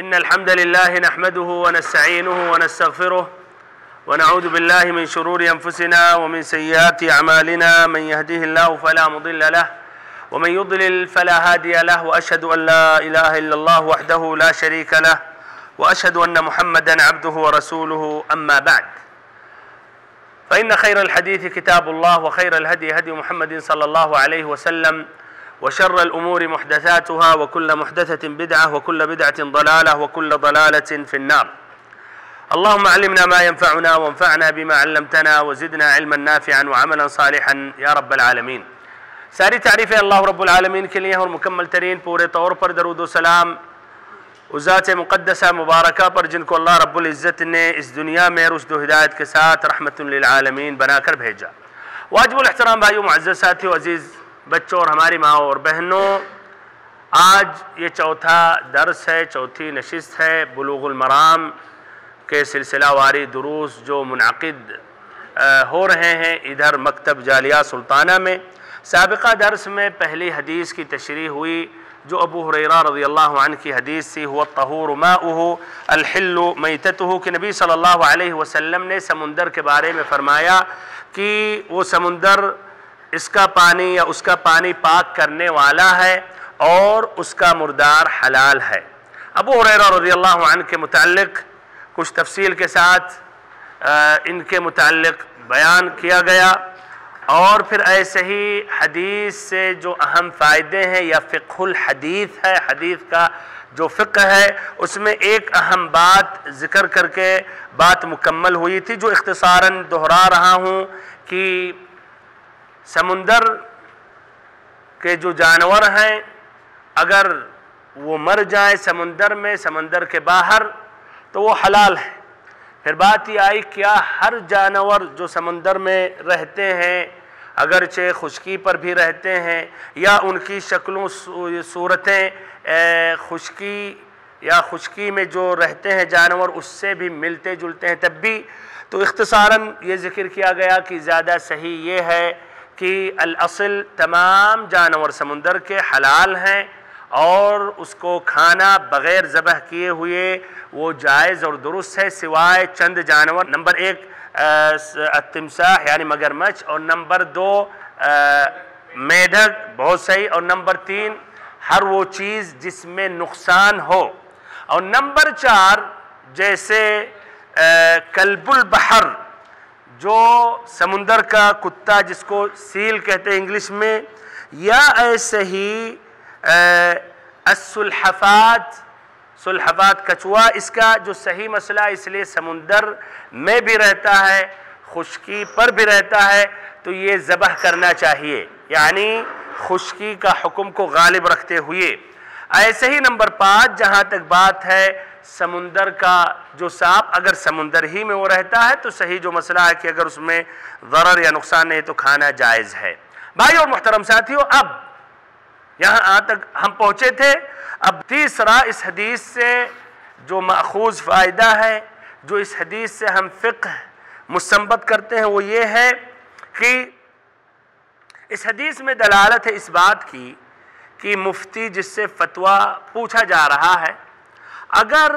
إن الحمد لله نحمده ونستعينه ونستغفره ونعوذ بالله من شرور أنفسنا ومن سيئات أعمالنا من يهده الله فلا مضل له ومن يضلل فلا هادي له وأشهد أن لا إله إلا الله وحده لا شريك له وأشهد أن محمدا عبده ورسوله أما بعد فإن خير الحديث كتاب الله وخير الهدي هدي محمد صلى الله عليه وسلم وشر الأمور محدثاتها وكل محدثة بدعة وكل بدعة ضلالة وكل ضلالة في النار. اللهم علمنا ما ينفعنا وانفعنا بما علمتنا وزدنا علما نافعا وعملا صالحا يا رب العالمين. ساری تعریفیں اللہ رب العالمین کے لیے ہیں اور مکمل ترین پورے طور پر درود و سلام اس ذات مقدسہ مبارکہ پر جن کو اللہ رب العزت نے اس دنیا میں رشد و ہدایت کے ساتھ رحمت للعالمین بنا کر بھیجا. واجب الاحترام بھائیو، معزز ساتھیو، عزیز بچوں اور ہماری ماں اور بہنوں، آج یہ چوتھا درس ہے، چوتھی نشست ہے بلوغ المرام کے سلسلہ واری دروس جو منعقد ہو رہے ہیں ادھر مکتب جالیہ سلطانہ میں. سابقہ درس میں پہلی حدیث کی تشریح ہوئی جو ابو ہریرہ رضی اللہ عنہ کی حدیث تھی، هو الطہور ماؤہ الحل میتتہ، کہ نبی صلی اللہ علیہ وسلم نے سمندر کے بارے میں فرمایا کہ وہ سمندر اس کا پانی یا اس کا پانی پاک کرنے والا ہے اور اس کا مردار حلال ہے. ابو ہریرہ رضی اللہ عنہ کے متعلق کچھ تفصیل کے ساتھ ان کے متعلق بیان کیا گیا، اور پھر ایسے ہی حدیث سے جو اہم فائدے ہیں یا فقہ الحدیث ہے، حدیث کا جو فقہ ہے، اس میں ایک اہم بات ذکر کر کے بات مکمل ہوئی تھی جو اختصاراً دہرا رہا ہوں کہ سمندر کے جو جانور ہیں اگر وہ مر جائیں سمندر میں، سمندر کے باہر، تو وہ حلال ہے. پھر بات یہ آئی کیا ہر جانور جو سمندر میں رہتے ہیں اگرچہ خشکی پر بھی رہتے ہیں یا ان کی شکلوں صورتیں خشکی یا خشکی میں جو رہتے ہیں جانور اس سے بھی ملتے جلتے ہیں تب بھی، تو اختصاراً یہ ذکر کیا گیا کہ زیادہ صحیح یہ ہے کہ الاصل تمام جانور سمندر کے حلال ہیں اور اس کو کھانا بغیر ذبح کیے ہوئے وہ جائز اور درست ہے، سوائے چند جانور. نمبر ایک التمساح یعنی مگرمچھ، اور نمبر دو میڈک، بہت صحیح، اور نمبر تین ہر وہ چیز جس میں نقصان ہو، اور نمبر چار جیسے کلب البحر جو سمندر کا کتا جس کو سیل کہتے ہیں انگلش میں، یا ایسے ہی السلحفات، سلحفات کچھوا، اس کا جو صحیح مسئلہ اس لیے سمندر میں بھی رہتا ہے خشکی پر بھی رہتا ہے تو یہ ذبح کرنا چاہیے، یعنی خشکی کا حکم کو غالب رکھتے ہوئے. ایسے ہی نمبر 5 جہاں تک بات ہے سمندر کا جو سانپ اگر سمندر ہی میں وہ رہتا ہے تو صحیح جو مسئلہ ہے کہ اگر اس میں ضرر یا نقصان نہیں تو کھانا جائز ہے. بھائی اور محترم ساتھیو، اب یہاں تک ہم پہنچے تھے. اب تیسرا اس حدیث سے جو ماخوذ فائدہ ہے، جو اس حدیث سے ہم فقہ مستنبط کرتے ہیں، وہ یہ ہے کہ اس حدیث میں دلالت ہے اس بات کی کہ مفتی جس سے فتویٰ پوچھا جا رہا ہے اگر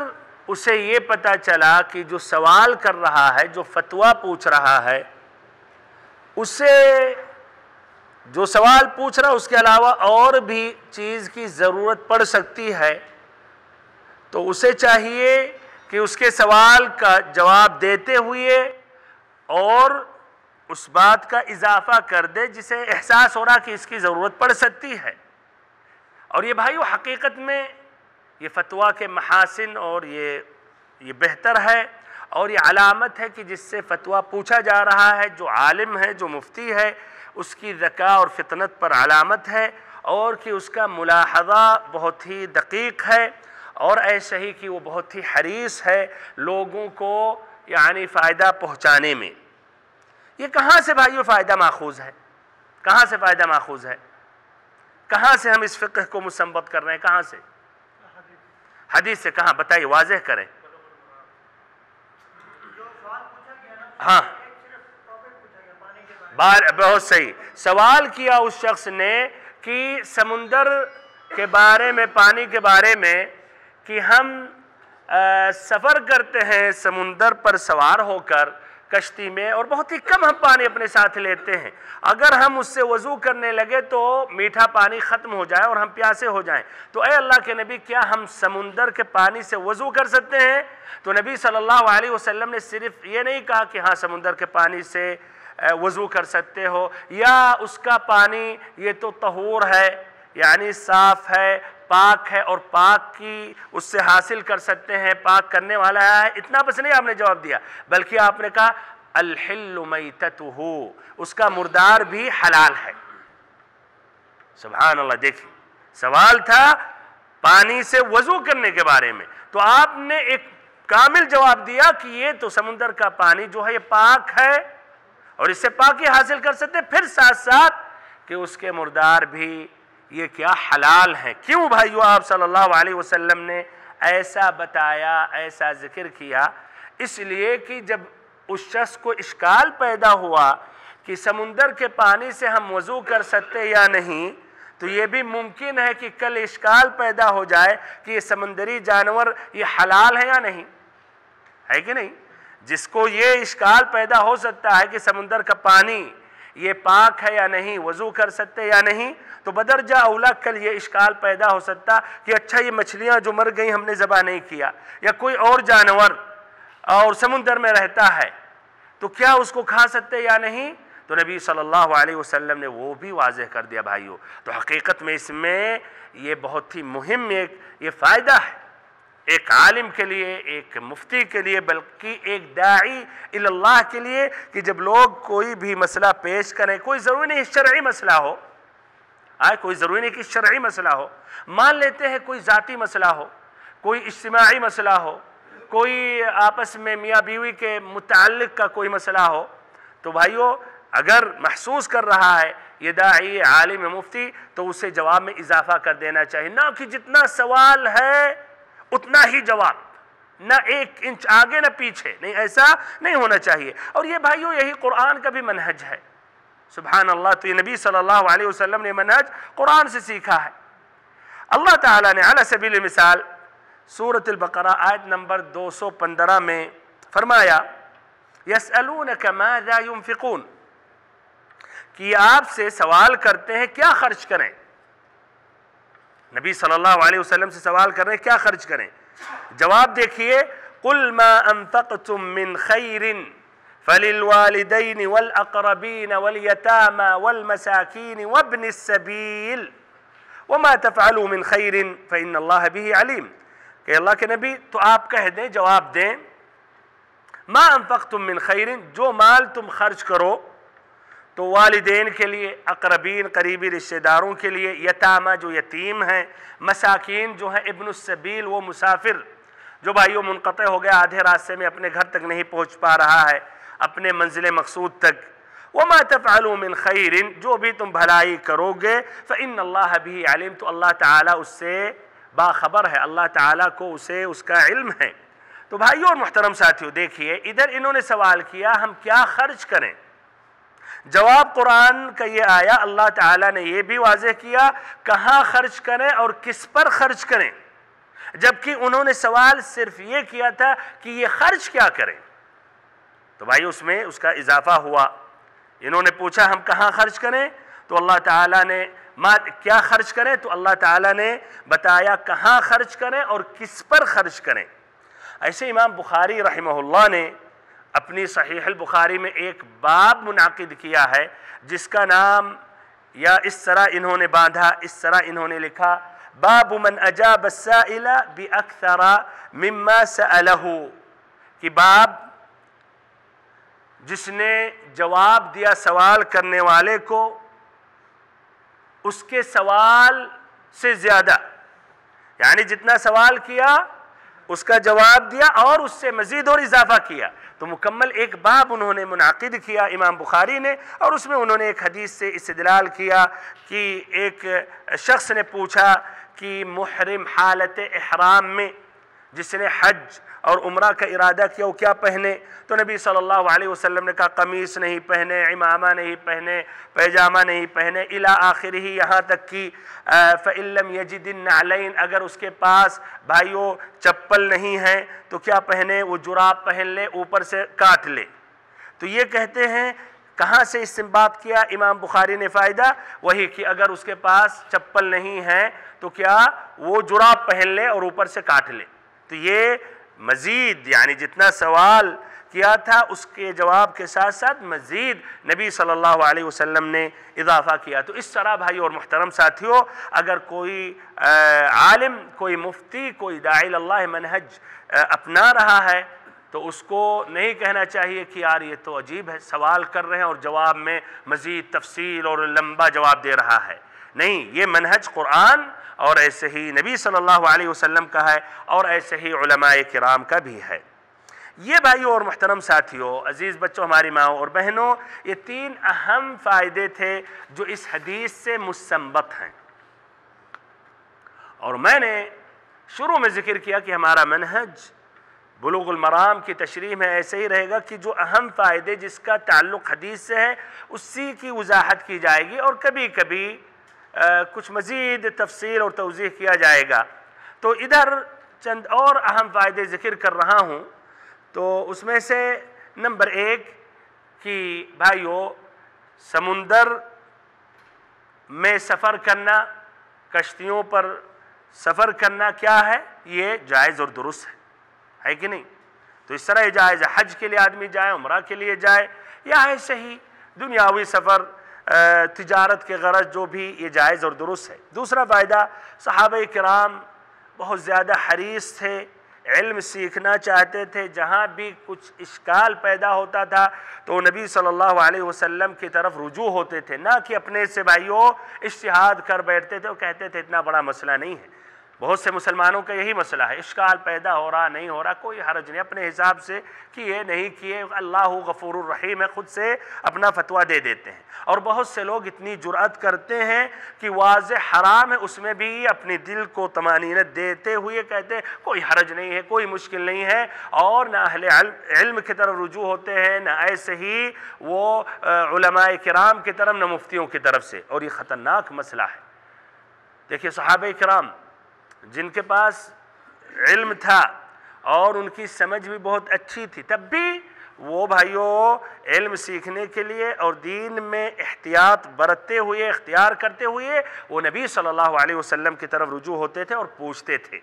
اسے یہ پتہ چلا کہ جو سوال کر رہا ہے، جو فتویٰ پوچھ رہا ہے، اسے جو سوال پوچھ رہا ہے اس کے علاوہ اور بھی چیز کی ضرورت پڑ سکتی ہے، تو اسے چاہیے کہ اس کے سوال کا جواب دیتے ہوئے اور اس بات کا اضافہ کر دے جسے احساس ہو رہا کہ اس کی ضرورت پڑ سکتی ہے. اور یہ بھائیو حقیقت میں یہ فتویٰ کے محاسن اور یہ بہتر ہے اور یہ علامت ہے کہ جس سے فتویٰ پوچھا جا رہا ہے، جو عالم ہے، جو مفتی ہے، اس کی ذکاء اور فطنت پر علامت ہے اور کہ اس کا ملاحظہ بہت ہی دقیق ہے اور ایسے ہی کہ وہ بہت ہی حریص ہے لوگوں کو یعنی فائدہ پہنچانے میں. یہ کہاں سے بھائیو فائدہ ماخوذ ہے؟ کہاں سے فائدہ ماخوذ ہے؟ کہاں سے ہم اس فقہ کو مستنبط کر رہے ہیں؟ کہاں سے؟ حدیث سے. کہاں بتائیے، واضح کریں. ہاں بہت صحیح سوال کیا اس شخص نے کہ سمندر کے بارے میں، پانی کے بارے میں، کہ ہم سفر کرتے ہیں سمندر پر سوار ہو کر کشتی میں، اور بہت ہی کم ہم پانی اپنے ساتھ لیتے ہیں، اگر ہم اس سے وضو کرنے لگے تو میٹھا پانی ختم ہو جائے اور ہم پیاسے ہو جائیں، تو اے اللہ کے نبی کیا ہم سمندر کے پانی سے وضو کر سکتے ہیں؟ تو نبی صلی اللہ علیہ وسلم نے صرف یہ نہیں کہا کہ ہاں سمندر کے پانی سے وضو کر سکتے ہو، یا اس کا پانی یہ تو طہور ہے، یعنی صاف ہے، پاک ہے، اور پاک کی اس سے حاصل کر سکتے ہیں، پاک کرنے والا ہے، اتنا بس نہیں آپ نے جواب دیا، بلکہ آپ نے کہا الحل میتتہ، اس کا مردار بھی حلال ہے۔ سبحان اللہ، دیکھیں سوال تھا پانی سے وضو کرنے کے بارے میں، تو آپ نے ایک کامل جواب دیا کہ یہ تو سمندر کا پانی جو ہے یہ پاک ہے اور اس سے پاکی حاصل کر سکتے، پھر ساتھ ساتھ کہ اس کے مردار بھی یہ کیا حلال ہیں۔ کیوں بھائیو آپ صلی اللہ علیہ وسلم نے ایسا بتایا، ایسا ذکر کیا؟ اس لیے کہ جب اس شخص کو اشکال پیدا ہوا کہ سمندر کے پانی سے ہم وضو کر سکتے یا نہیں، تو یہ بھی ممکن ہے کہ کل اشکال پیدا ہو جائے کہ یہ سمندری جانور یہ حلال ہے یا نہیں، ہے کہ نہیں؟ جس کو یہ اشکال پیدا ہو سکتا ہے کہ سمندر کا پانی یہ پاک ہے یا نہیں، وضو کر سکتے یا نہیں، تو بدرجہ اولا کل یہ اشکال پیدا ہو سکتا کہ اچھا یہ مچھلیاں جو مر گئیں ہم نے ذبح نہیں کیا، یا کوئی اور جانور اور سمندر میں رہتا ہے تو کیا اس کو کھا سکتے یا نہیں؟ تو نبی صلی اللہ علیہ وسلم نے وہ بھی واضح کر دیا بھائیو۔ تو حقیقت میں اس میں یہ بہت ہی مہم یہ فائدہ ہے ایک عالم کے لیے، ایک مفتی کے لیے، بلکہ ایک داعی اللہ کے لیے، کہ جب لوگ کوئی بھی مسئلہ پیش کریں، کوئی ضروری نہیں شرعی مسئلہ ہو، کوئی ضروری نہیں کہ شرعی مسئلہ ہو، مان لیتے ہیں کوئی ذاتی مسئلہ ہو، کوئی اجتماعی مسئلہ ہو، کوئی آپس میں میاں بیوی کے متعلق کا کوئی مسئلہ ہو، تو بھائیو اگر محسوس کر رہا ہے یہ داعی عالم مفتی تو اسے جواب میں اضافہ کر دینا چاہیے، نہ کہ جتنا سوال ہے اتنا ہی جواب، نہ ایک انچ آگے نہ پیچھے، نہیں، ایسا نہیں ہونا چاہیے۔ اور یہ بھائیو یہی قرآن کا بھی منہج ہے، سبحان اللہ۔ تو یہ نبی صلی اللہ علیہ وسلم نے منہج قرآن سے سیکھا ہے۔ اللہ تعالیٰ نے علی سبیل المثال سورۃ البقرہ آیت نمبر 215 میں فرمایا یسألونک ماذا ينفقون، کہ آپ سے سوال کرتے ہیں کیا خرچ کریں، نبی صلی اللہ علیہ وسلم سے سوال کر رہے ہیں کیا خرچ کریں، جواب دیکھیے قل ما انفقتم من خیر فللوالدین والاقربین والیتامى والمساکین وابن السبیل وما تفعلوا من خیر فإن اللہ به علیم، کہ اللہ کے نبی تو آپ کہہ دیں، جواب دیں، ما انفقتم من خیر، جو مال تم خرچ کرو تو والدین کے لیے، اقربین قریبی رشتہ داروں کے لیے، یتامہ جو یتیم ہیں، مساکین جو ہیں ابن السبیل وہ مسافر جو بھائیوں منقطع ہو گیا، آدھے راستے میں اپنے گھر تک نہیں پہنچ پا رہا ہے، اپنے منزل مقصود تک، وما تفعلوا من خیر، جو بھی تم بھلائی کرو گے فإن اللہ به علیم، تو اللہ تعالیٰ اس سے باخبر ہے، اللہ تعالیٰ کو اسے اس کا علم ہے۔ تو بھائیوں اور محترم ساتھیوں دیکھیے ادھر انہوں نے سوال کیا ہم کیا خرچ کریں، جواب قرآن کا یہ آیا، اللہ تعالیٰ نے یہ بھی واضح کیا کہاں خرچ کریں اور کس پر خرچ کریں، جبکہ انہوں نے سوال صرف یہ کیا تھا کہ یہ خرچ کیا کریں۔ تو بھائی اس میں اس کا اضافہ ہوا، انہوں نے پوچھا ہم کہاں خرچ کریں، تو اللہ تعالیٰ نے کیا خرچ کریں، تو اللہ تعالیٰ نے بتایا کہاں خرچ کریں اور کس پر خرچ کریں۔ ایسے امام بخاری رحمہ اللہ نے اپنی صحیح البخاری میں ایک باب منعقد کیا ہے جس کا نام یا اس طرح انہوں نے باندھا، اس طرح انہوں نے لکھا باب من اجاب السائل باکثر مما سألہ، کہ باب جس نے جواب دیا سوال کرنے والے کو اس کے سوال سے زیادہ، یعنی جتنا سوال کیا اس کا جواب دیا اور اس سے مزید اور اضافہ کیا، تو مکمل ایک باب انہوں نے منعقد کیا امام بخاری نے، اور اس میں انہوں نے ایک حدیث سے استدلال کیا کہ ایک شخص نے پوچھا کہ محرم حالت احرام میں جس نے حج اور عمرہ کا ارادہ کیا وہ کیا پہنے؟ تو نبی صلی اللہ علیہ وسلم نے کہا قمیص نہیں پہنے، عمامہ نہیں پہنے، پیجامہ نہیں پہنے، الی آخرہ، یہاں تک کہ فَإِن لَّمْ يَجِدِ النَّعْلَيْنِ، اگر اس کے پاس بھائیو چپل نہیں ہے تو کیا پہنے؟ وہ جراب پہن لے، اوپر سے کاٹ لے۔ تو یہ کہتے ہیں کہاں سے استنباط کیا امام بخاری نے فائدہ؟ وہی کہ اگر اس کے پاس چپل نہیں ہے تو کیا وہ جراب پہن لے اور اوپر سے کاٹ لے۔ تو یہ مزید یعنی جتنا سوال کیا تھا اس کے جواب کے ساتھ ساتھ مزید نبی صلی اللہ علیہ وسلم نے اضافہ کیا۔ تو اس طرح بھائی اور محترم ساتھیوں، اگر کوئی عالم، کوئی مفتی، کوئی داعی اللہ منہج اپنا رہا ہے تو اس کو نہیں کہنا چاہیے کہ یار یہ تو عجیب ہے، سوال کر رہے ہیں اور جواب میں مزید تفصیل اور لمبا جواب دے رہا ہے۔ نہیں، یہ منہج قرآن اور ایسے ہی نبی صلی اللہ علیہ وسلم کا ہے اور ایسے ہی علماء کرام کا بھی ہے۔ یہ بھائیوں اور محترم ساتھیوں، عزیز بچوں، ہماری ماؤں اور بہنوں، یہ 3 اہم فائدے تھے جو اس حدیث سے مستنبط ہیں۔ اور میں نے شروع میں ذکر کیا کہ ہمارا منہج بلوغ المرام کی تشریح میں ایسے ہی رہے گا کہ جو اہم فائدے جس کا تعلق حدیث سے ہے اسی کی وضاحت کی جائے گی، اور کبھی کبھی کچھ مزید تفصیل اور توضیح کیا جائے گا۔ تو ادھر چند اور اہم فائدے ذکر کر رہا ہوں۔ تو اس میں سے نمبر 1 کہ بھائیو، سمندر میں سفر کرنا، کشتیوں پر سفر کرنا کیا ہے؟ یہ جائز اور درست ہے کہ نہیں؟ تو اس طرح یہ جائز ہے، حج کے لیے آدمی جائے، عمرہ کے لیے جائے، یا ایسے ہی دنیاوی سفر، تجارت کے غرض جو بھی، یہ جائز اور درست ہے۔ دوسرا فائدہ، صحابہ کرام بہت زیادہ حریص تھے، علم سیکھنا چاہتے تھے، جہاں بھی کچھ اشکال پیدا ہوتا تھا تو نبی صلی اللہ علیہ وسلم کی طرف رجوع ہوتے تھے، نہ کہ اپنے سے بھائیوں اجتہاد کر بیٹھتے تھے اور کہتے تھے اتنا بڑا مسئلہ نہیں ہے۔ بہت سے مسلمانوں کا یہی مسئلہ ہے، اشکال پیدا ہو رہا نہیں ہو رہا، کوئی حرج نہیں، اپنے حساب سے کیے نہیں کیے، اللہ غفور الرحیم ہے، خود سے اپنا فتویٰ دے دیتے ہیں۔ اور بہت سے لوگ اتنی جرأت کرتے ہیں کہ واضح حرام ہے اس میں بھی اپنے دل کو طمانینت دیتے ہوئے کہتے ہیں کوئی حرج نہیں ہے، کوئی مشکل نہیں ہے، اور نہ اہل علم کی طرف رجوع ہوتے ہیں، نہ ایسے ہی وہ علماء کرام کی طرف، نہ مفتیوں کی طرف سے، اور یہ خطرناک مسئلہ ہے۔ دیکھیے صحابہ کرام جن کے پاس علم تھا اور ان کی سمجھ بھی بہت اچھی تھی، تب بھی وہ بھائیوں علم سیکھنے کے لیے اور دین میں احتیاط برتتے ہوئے، اختیار کرتے ہوئے، وہ نبی صلی اللہ علیہ وسلم کی طرف رجوع ہوتے تھے اور پوچھتے تھے۔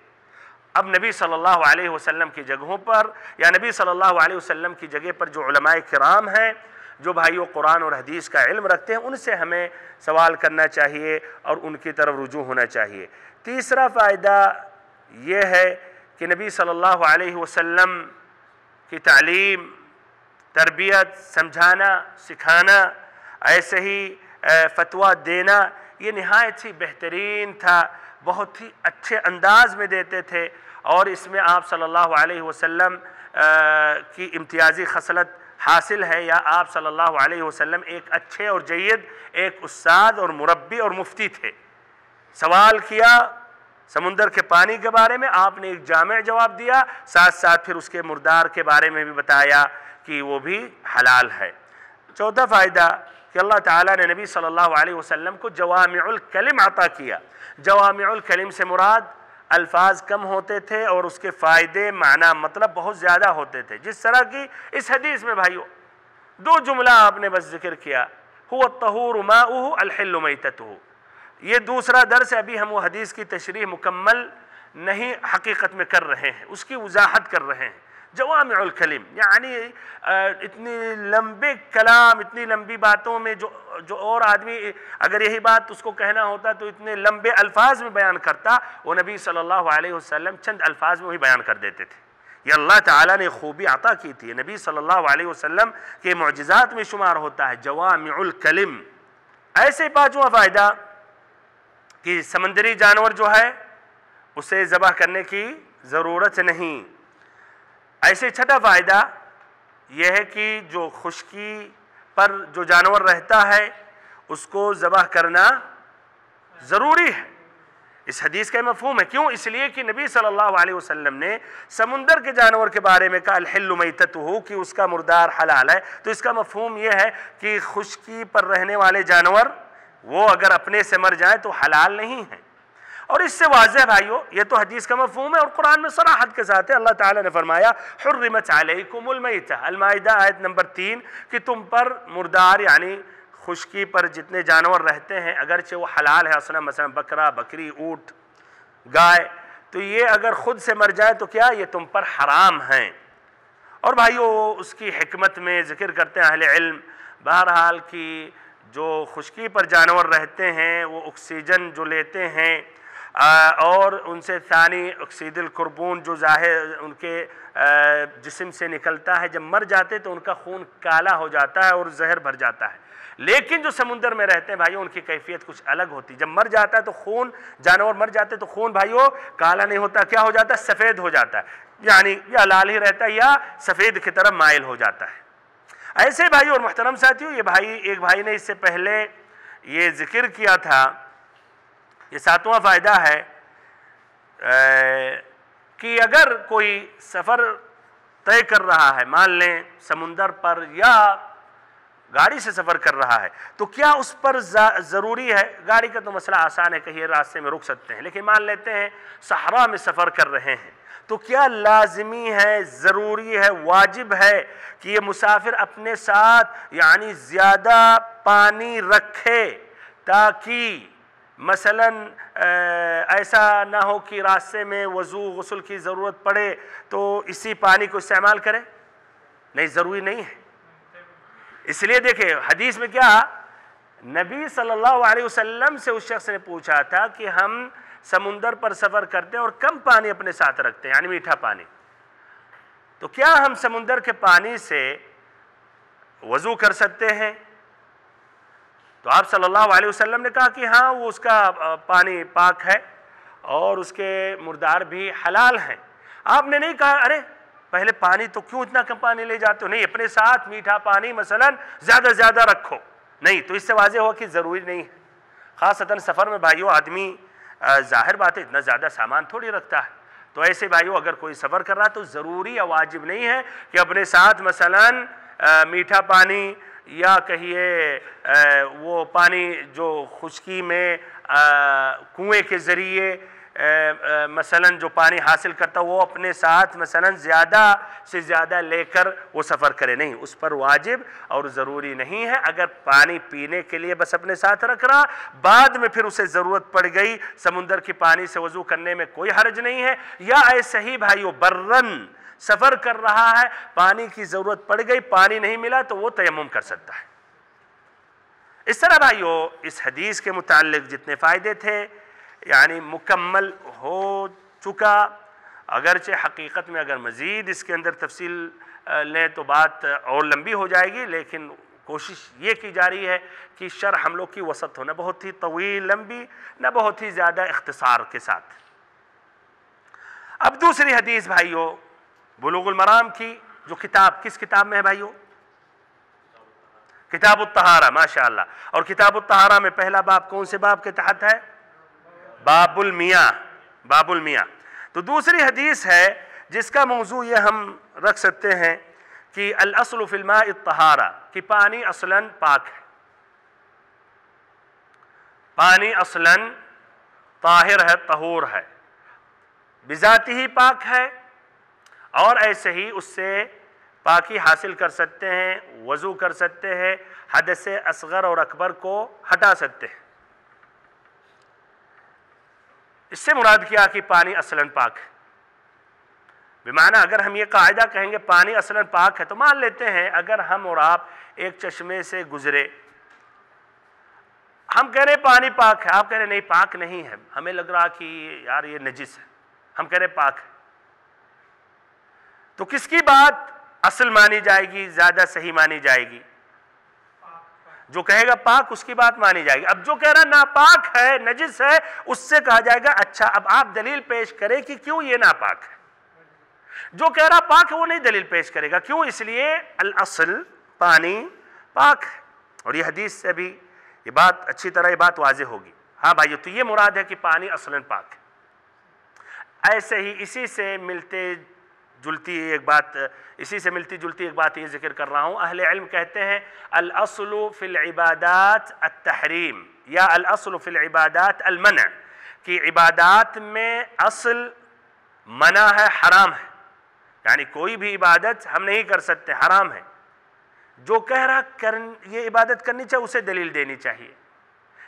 اب نبی صلی اللہ علیہ وسلم کی جگہوں پر یا نبی صلی اللہ علیہ وسلم کی جگہ پر جو علماء کرام ہیں، جو بھائیوں قرآن اور حدیث کا علم رکھتے ہیں، ان سے ہمیں سوال کرنا چاہیے اور ان کی طرف رجوع ہونا چاہیے۔ تیسرا فائدہ یہ ہے کہ نبی صلی اللہ علیہ وسلم کی تعلیم، تربیت، سمجھانا، سکھانا، ایسے ہی فتویٰ دینا، یہ نہایت ہی بہترین تھا، بہت ہی اچھے انداز میں دیتے تھے، اور اس میں آپ صلی اللہ علیہ وسلم کی امتیازی خصلت حاصل ہے، یا آپ صلی اللہ علیہ وسلم ایک اچھے اور جید ایک استاد اور مربی اور مفتی تھے۔ سوال کیا سمندر کے پانی کے بارے میں، آپ نے ایک جامع جواب دیا، ساتھ ساتھ پھر اس کے مردار کے بارے میں بھی بتایا کہ وہ بھی حلال ہے۔ چوتھا فائدہ کہ اللہ تعالیٰ نے نبی صلی اللہ علیہ وسلم کو جوامع الکلم عطا کیا۔ جوامع الکلم سے مراد الفاظ کم ہوتے تھے اور اس کے فائدے، معنی، مطلب بہت زیادہ ہوتے تھے، جس طرح کی اس حدیث میں بھائیو 2 جملہ آپ نے بس ذکر کیا، هو الطہور ماؤہ الحل میتتہ۔ یہ دوسرا درس ہے، ابھی ہم وہ حدیث کی تشریح مکمل نہیں حقیقت میں کر رہے ہیں، اس کی وضاحت کر رہے ہیں۔ جوامع الکلم یعنی اتنی لمبے کلام، اتنی لمبی باتوں میں جو اور آدمی اگر یہی بات اس کو کہنا ہوتا تو اتنے لمبے الفاظ میں بیان کرتا، وہ نبی صلی اللہ علیہ وسلم چند الفاظ میں وہی بیان کر دیتے تھے۔ یہ اللہ تعالیٰ نے خوبی عطا کی تھی، نبی صلی اللہ علیہ وسلم کے معجزات میں شمار ہوتا ہے جوامع الکلم۔ ایسے 5واں فائدہ کہ سمندری جانور جو ہے اسے ذبح کرنے کی ضرورت نہیں۔ ایسے 6واں فائدہ یہ ہے کہ جو خشکی پر جو جانور رہتا ہے اس کو ذبح کرنا ضروری ہے، اس حدیث کا مفہوم ہے. کیوں؟ اس لیے کہ نبی صلی اللہ علیہ وسلم نے سمندر کے جانور کے بارے میں کہا الحل میتتہ، کہ اس کا مردار حلال ہے. تو اس کا مفہوم یہ ہے کہ خشکی پر رہنے والے جانور وہ اگر اپنے سے مر جائیں تو حلال نہیں ہیں. اور اس سے واضح بھائیو یہ تو حدیث کا مفہوم ہے، اور قرآن میں صراحت کے ساتھ ہے. اللہ تعالیٰ نے فرمایا حرمت علیکم المیتہ، المائدہ آیت نمبر 3، کہ تم پر مردار یعنی خشکی پر جتنے جانور رہتے ہیں اگرچہ وہ حلال ہے اصلا، مثلا بکرا، بکری، اونٹ، گائے، تو یہ اگر خود سے مر جائے تو کیا یہ تم پر حرام ہیں. اور بھائیو اس کی حکمت میں ذکر کرتے ہیں اہل علم بہرحال کہ جو خشکی پر جانور رہتے ہیں وہ آکسیجن جو لیتے ہیں اور ان سے ثانی اکسید الکربون جو ظاہر ان کے جسم سے نکلتا ہے، جب مر جاتے تو ان کا خون کالا ہو جاتا ہے اور زہر بھر جاتا ہے. لیکن جو سمندر میں رہتے ہیں بھائیو ان کی کیفیت کچھ الگ ہوتی. جب مر جاتا ہے تو خون، جانور مر جاتے تو خون بھائیو کالا نہیں ہوتا، کیا ہو جاتا ہے؟ سفید ہو جاتا ہے، یعنی یا لال ہی رہتا ہے یا سفید کی طرف مائل ہو جاتا ہے. ایسے بھائیو اور محترم ساتھیو، ایک بھائی نے اس سے پہلے یہ ذکر کیا تھا، یہ 7واں فائدہ ہے کہ اگر کوئی سفر طے کر رہا ہے، مان لیں سمندر پر یا گاڑی سے سفر کر رہا ہے، تو کیا اس پر ضروری ہے؟ گاڑی کا تو مسئلہ آسان ہے، کہیں راستے میں رک سکتے ہیں، لیکن مان لیتے ہیں صحرا میں سفر کر رہے ہیں تو کیا لازمی ہے، ضروری ہے، واجب ہے کہ یہ مسافر اپنے ساتھ یعنی زیادہ پانی رکھے تاکہ مثلا ایسا نہ ہو کہ راستے میں وضو غسل کی ضرورت پڑے تو اسی پانی کو استعمال کرے؟ نہیں، ضروری نہیں ہے. اس لیے دیکھیں حدیث میں کیا نبی صلی اللہ علیہ وسلم سے اس شخص نے پوچھا تھا کہ ہم سمندر پر سفر کرتے ہیں اور کم پانی اپنے ساتھ رکھتے ہیں یعنی میٹھا پانی، تو کیا ہم سمندر کے پانی سے وضو کر سکتے ہیں؟ تو آپ صلی اللہ علیہ وسلم نے کہا کہ ہاں وہ اس کا پانی پاک ہے اور اس کے مردار بھی حلال ہیں. آپ نے نہیں کہا ارے پہلے پانی تو کیوں اتنا کم پانی لے جاتے ہو، نہیں اپنے ساتھ میٹھا پانی مثلا زیادہ رکھو. نہیں، تو اس سے واضح ہوا کہ ضروری نہیں ہے. خاصتاً سفر میں بھائیو آدمی ظاہر بات ہے اتنا زیادہ سامان تھوڑی رکھتا ہے، تو ایسے بھائیو اگر کوئی سفر کر رہا تو ضروری یا واجب نہیں ہے کہ اپنے ساتھ مثلا میٹھا پانی یا کہیے وہ پانی جو خشکی میں کنویں کے ذریعے مثلا جو پانی حاصل کرتا وہ اپنے ساتھ مثلا زیادہ سے زیادہ لے کر وہ سفر کرے. نہیں، اس پر واجب اور ضروری نہیں ہے. اگر پانی پینے کے لیے بس اپنے ساتھ رکھ رہا، بعد میں پھر اسے ضرورت پڑ گئی سمندر کی پانی سے وضو کرنے میں کوئی حرج نہیں ہے. یا ایسے ہی بھائیو برن سفر کر رہا ہے، پانی کی ضرورت پڑ گئی، پانی نہیں ملا تو وہ تیمم کر سکتا ہے. اس طرح بھائیو اس حدیث کے متعلق جتنے فائدے تھے یعنی مکمل ہو چکا. اگرچہ حقیقت میں اگر مزید اس کے اندر تفصیل لیں تو بات اور لمبی ہو جائے گی، لیکن کوشش یہ کی جا رہی ہے کہ شرح ہم لوگ کی وسط ہو، نہ بہت ہی طویل لمبی نہ بہت ہی زیادہ اختصار کے ساتھ. اب دوسری حدیث بھائیو بلوغ المرام کی جو کتاب، کس کتاب میں ہے بھائیو؟ کتاب الطہارہ، ماشاءاللہ. اور کتاب الطہارہ میں پہلا باب کون سے باب کے تحت ہے؟ باب المیاہ، باب المیاہ. تو دوسری حدیث ہے جس کا موضوع یہ ہم رکھ سکتے ہیں کہ الاصل فی الماء الطہارہ، کہ پانی اصلاً پاک ہے، پانی اصلاً طاہر ہے، طہور ہے، بذاتی ہی پاک ہے، اور ایسے ہی اس سے پاکی حاصل کر سکتے ہیں، وضو کر سکتے ہیں، حدث اصغر اور اکبر کو ہٹا سکتے ہیں. اس سے مراد کیا کہ پانی اصلاً پاک ہے. بمعنی اگر ہم یہ قاعدہ کہیں گے پانی اصلاً پاک ہے تو مان لیتے ہیں اگر ہم اور آپ ایک چشمے سے گزرے، ہم کہہ رہے پانی پاک ہے، آپ کہہ رہے نہیں پاک نہیں ہے، ہمیں لگ رہا کہ یار یہ نجس ہے، ہم کہہ رہے پاک ہے، تو کس کی بات اصل مانی جائے گی، زیادہ صحیح مانی جائے گی؟ جو کہے گا پاک اس کی بات مانی جائے گی. اب جو کہہ رہا ناپاک ہے، نجس ہے، اس سے کہا جائے گا اچھا اب آپ دلیل پیش کریں کہ کیوں یہ ناپاک ہے. جو کہہ رہا پاک ہے وہ نہیں دلیل پیش کرے گا. کیوں؟ اس لیے الاصل پانی پاک ہے. اور یہ حدیث سے بھی یہ بات اچھی طرح یہ بات واضح ہوگی. ہاں بھائیو، تو یہ مراد ہے کہ پانی اصلاً پاک ہے۔ ایسے ہی اسی سے ملتی جلتی ایک بات یہ ذکر کر رہا ہوں۔ اہل علم کہتے ہیں الاصل فی العبادات التحریم یا الاصل فی العبادات المنع، کہ عبادات میں اصل منع ہے، حرام ہے، یعنی کوئی بھی عبادت ہم نہیں کر سکتے، حرام ہے۔ جو کہہ رہا یہ عبادت کرنی چاہیے اسے دلیل دینی چاہیے،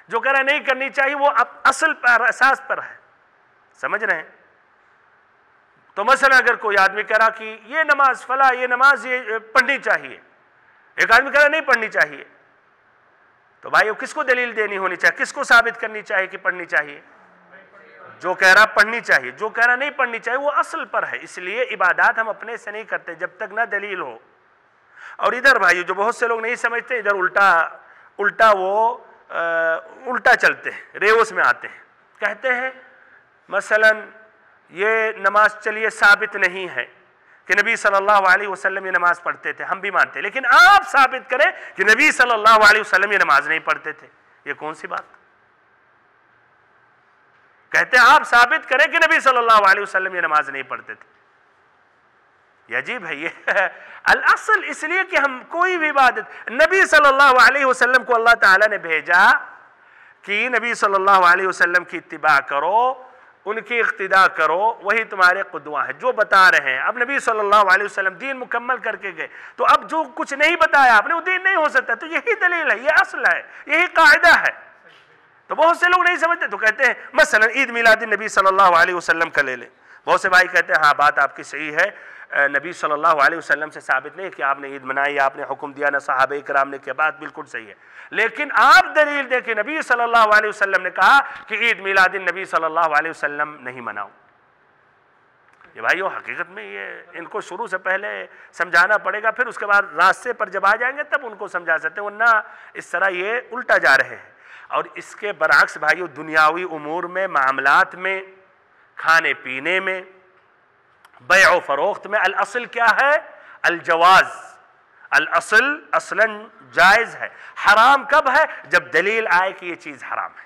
جو کہہ رہا نہیں کرنی چاہیے وہ اصل پر، اساس پر ہے، سمجھ رہے ہیں؟ تو مثلا اگر کوئی آدمی کہہ رہا کہ یہ نماز فلاں، یہ نماز یہ پڑھنی چاہیے، ایک آدمی کہہ رہا نہیں پڑھنی چاہیے، تو بھائی کس کو دلیل دینی ہونی چاہیے، کس کو ثابت کرنی چاہیے کہ پڑھنی چاہیے؟ جو کہہ رہا پڑھنی چاہیے، جو کہہ رہا نہیں پڑھنی چاہیے وہ اصل پر ہے۔ اس لیے عبادات ہم اپنے سے نہیں کرتے جب تک نہ دلیل ہو۔ اور ادھر بھائیو جو بہت سے لوگ نہیں سمجھتے، ادھر الٹا چلتے ہیں، ریوس میں آتے ہیں، کہتے ہیں مثلا یہ نماز چلیے ثابت نہیں ہے کہ نبی صلی اللہ علیہ وسلم یہ نماز پڑھتے تھے، ہم بھی مانتے ہیں، لیکن آپ ثابت کریں کہ نبی صلی اللہ علیہ وسلم یہ نماز نہیں پڑھتے تھے۔ یہ کون سی بات؟ کہتے ہیں آپ ثابت کریں کہ نبی صلی اللہ علیہ وسلم یہ نماز نہیں پڑھتے تھے۔ یہ عجیب ہے یہ الاصل، اس لیے کہ ہم کوئی بھی عبادت، نبی صلی اللہ علیہ وسلم کو اللہ تعالیٰ نے بھیجا کہ نبی صلی اللہ علیہ وسلم کی اتباع کرو، ان کی اقتداء کرو، وہی تمہارے قدوہ ہیں، جو بتا رہے ہیں۔ اب نبی صلی اللہ علیہ وسلم دین مکمل کر کے گئے، تو اب جو کچھ نہیں بتایا آپ نے وہ دین نہیں ہو سکتا، تو یہی دلیل ہے، یہ اصل ہے، یہی قاعدہ ہے۔ تو بہت سے لوگ نہیں سمجھتے، تو کہتے ہیں مثلا عید میلاد النبی صلی اللہ علیہ وسلم کا لے لیں، بہت سے بھائی کہتے ہیں ہاں بات آپ کی صحیح ہے، نبی صلی اللہ علیہ وسلم سے ثابت نہیں کہ آپ نے عید منائی، آپ نے حکم دیا، نہ صحابہ کرام نے کیا، بات بالکل صحیح ہے، لیکن آپ دلیل دیں کہ نبی صلی اللہ علیہ وسلم نے کہا کہ عید میلاد النبی صلی اللہ علیہ وسلم نہیں مناؤ۔ یہ بھائیو حقیقت میں یہ ان کو شروع سے پہلے سمجھانا پڑے گا، پھر اس کے بعد راستے پر جب آ جائیں گے تب ان کو سمجھا سکتے ہیں، ورنہ اس طرح یہ الٹا جا رہے ہیں۔ اور اس کے برعکس بھائیو دنیاوی امور میں، معاملات میں، کھانے پینے میں، بیع و فروخت میں الاصل کیا ہے؟ الجواز۔ الاصل اصلاً جائز ہے۔ حرام کب ہے؟ جب دلیل آئے کہ یہ چیز حرام ہے۔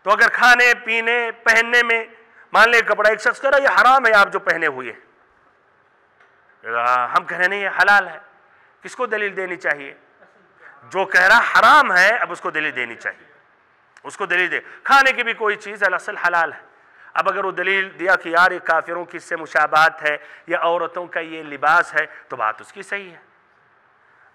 تو اگر کھانے پینے پہننے میں مان لے کپڑا ایک شخص کہہ رہا یہ حرام ہے آپ جو پہنے ہوئے، ہم کہہ رہے نہیں یہ حلال ہے، کس کو دلیل دینی چاہیے؟ جو کہہ رہا حرام ہے اب اس کو دلیل دینی چاہیے، اس کو دلیل دے۔ کھانے کی بھی کوئی چیز الاصل حلال ہے، اب اگر وہ دلیل دیا کہ یار یہ کافروں کی اس سے مشابہت ہے یا عورتوں کا یہ لباس ہے تو بات اس کی صحیح ہے۔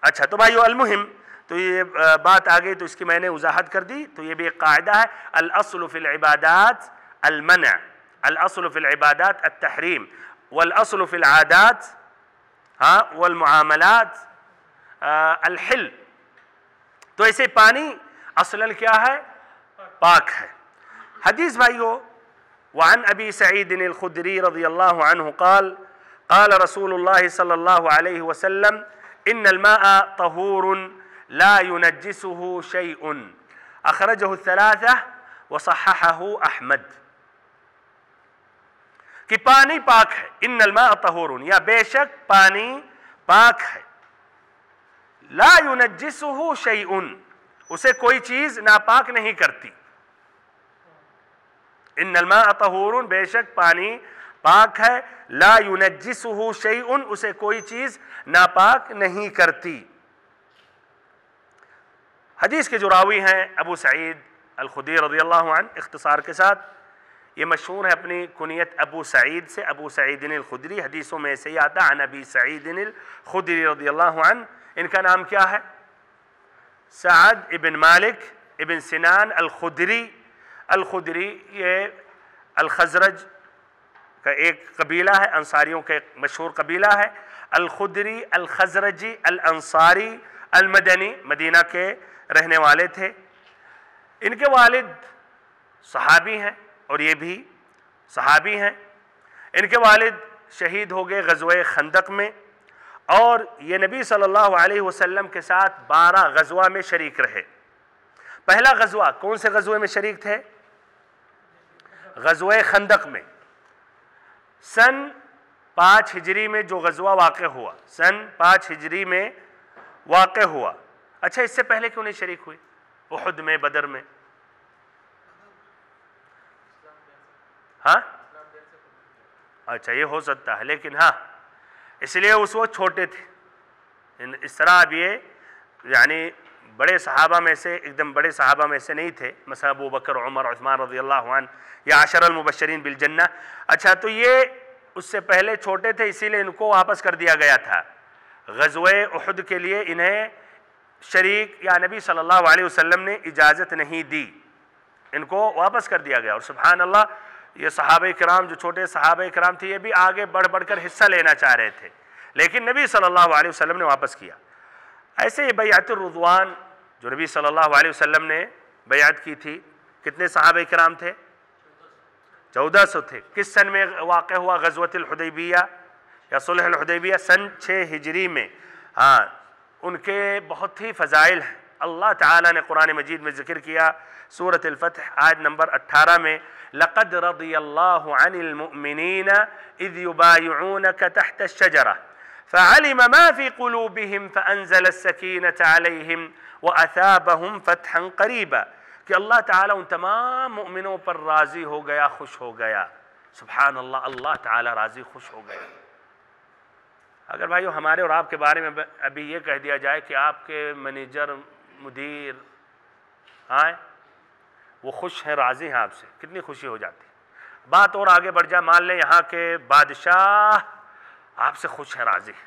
اچھا تو بھائیو المہم تو یہ بات آ گئی، تو اس کی میں نے وضاحت کر دی، تو یہ بھی ایک قاعدہ ہے الاصل فی العبادات المنع، الاصل فی العبادات التحریم، والاصل فی العادات والمعاملات الحل۔ تو ایسے پانی اصلاً کیا ہے؟ پاک ہے۔ حدیث بھائیو وعن ابی سعید الخدری رضی اللہ عنہ قال قال رسول اللہ صلی اللہ علیہ وسلم ان الماء طہور لا ينجسه شيء اخرجه الثلاثہ وصححه احمد۔ کہ پانی پاک ہے، ان الماء طہور، یا بے شک پانی پاک ہے، لا ينجسه شيء، اسے کوئی چیز ناپاک نہیں کرتی۔ ان الماء طہور، بے شک پانی پاک ہے، لا ينجسه شيء، اسے کوئی چیز ناپاک نہیں کرتی۔ حدیث کے جو راوی ہیں ابو سعید الخدری رضی اللہ عنہ، اختصار کے ساتھ یہ مشہور ہے اپنی کنیت ابو سعید سے، ابو سعید الخدری، حدیثوں میں سے ہی آتا عن ابی سعید الخدری رضی اللہ عنہ۔ ان کا نام کیا ہے؟ سعد ابن مالک ابن سنان الخدری۔ الخدری یہ الخزرج کا ایک قبیلہ ہے، انصاریوں کا ایک مشہور قبیلہ ہے۔ الخدری الخزرجی الانصاری المدنی، مدینہ کے رہنے والے تھے۔ ان کے والد صحابی ہیں اور یہ بھی صحابی ہیں۔ ان کے والد شہید ہو گئے غزوہ خندق میں، اور یہ نبی صلی اللہ علیہ وسلم کے ساتھ 12 غزوہ میں شریک رہے۔ پہلا غزوہ کون سے غزوے میں شریک تھے؟ غزوہ خندق میں، سن 5 ہجری میں جو غزوہ واقع ہوا، سن 5 ہجری میں واقع ہوا۔ اچھا اس سے پہلے کیوں نہیں شریک ہوئے؟ احد میں، بدر میں؟ ہاں اچھا یہ ہو سکتا ہے، لیکن ہاں اس لیے اس وقت چھوٹے تھے، اس طرح اب یہ یعنی بڑے صحابہ میں سے ایک دم بڑے صحابہ میں سے نہیں تھے، مثلا ابو بکر عمر عثمان رضی اللہ عنہ یا عشر المبشرین بالجنہ. اچھا تو یہ اس سے پہلے چھوٹے تھے، اسی لیے ان کو واپس کر دیا گیا تھا. غزوہ احد کے لیے انہیں شریک یا نبی صلی اللہ علیہ وسلم نے اجازت نہیں دی، ان کو واپس کر دیا گیا. اور سبحان اللہ یہ صحابہ کرام جو چھوٹے صحابہ کرام تھے یہ بھی آگے بڑھ بڑھ کر حصہ لینا چاہ رہے تھے، لیکن نبی صلی اللہ علیہ وسلم نے واپس کیا. ایسے ہی بیعت الرضوان جو نبی صلی اللہ علیہ وسلم نے بیعت کی تھی، کتنے صحابہ کرام تھے؟ 1400 تھے. کس سن میں واقع ہوا؟ غزوۃ الحدیبیہ یا صلح الحدیبیہ، سن 6 ہجری میں. ہاں ان کے بہت ہی فضائل ہیں. اللہ تعالیٰ نے قرآن مجید میں ذکر کیا سورۃ الفتح آیت نمبر 18 میں، لَقَدْ رَضِيَ اللَّهُ عَنِ الْمُؤْمِنِينَ إِذْ يُبَايِعُونَكَ تَحْتَ الشَّجَرَةِ فَعَلِمَ مَا فِي قُلُوبِهِمْ فَأَنزَلَ السَّكِينَةَ عَلَيْهِمْ وَأَثَابَهُمْ فَتْحًا قَرِيبًا. کہ اللہ تعالیٰ ان تمام مؤمنوں پر راضی ہو گیا، خوش ہو گیا. سبحان اللہ، اللہ تعالیٰ راضی خوش ہو گیا. اگر بھائیو ہمارے اور آپ کے بارے میں ابھی یہ کہہ دیا جائے کہ آپ کے منیجر مدیر آئیں وہ خوش ہیں، راضی ہیں آپ سے، کتنی خوشی ہو جاتی. بات اور آگے بڑھ جائے، مان لیں یہاں کے بادشاہ آپ سے خوش ہیں، راضی ہیں،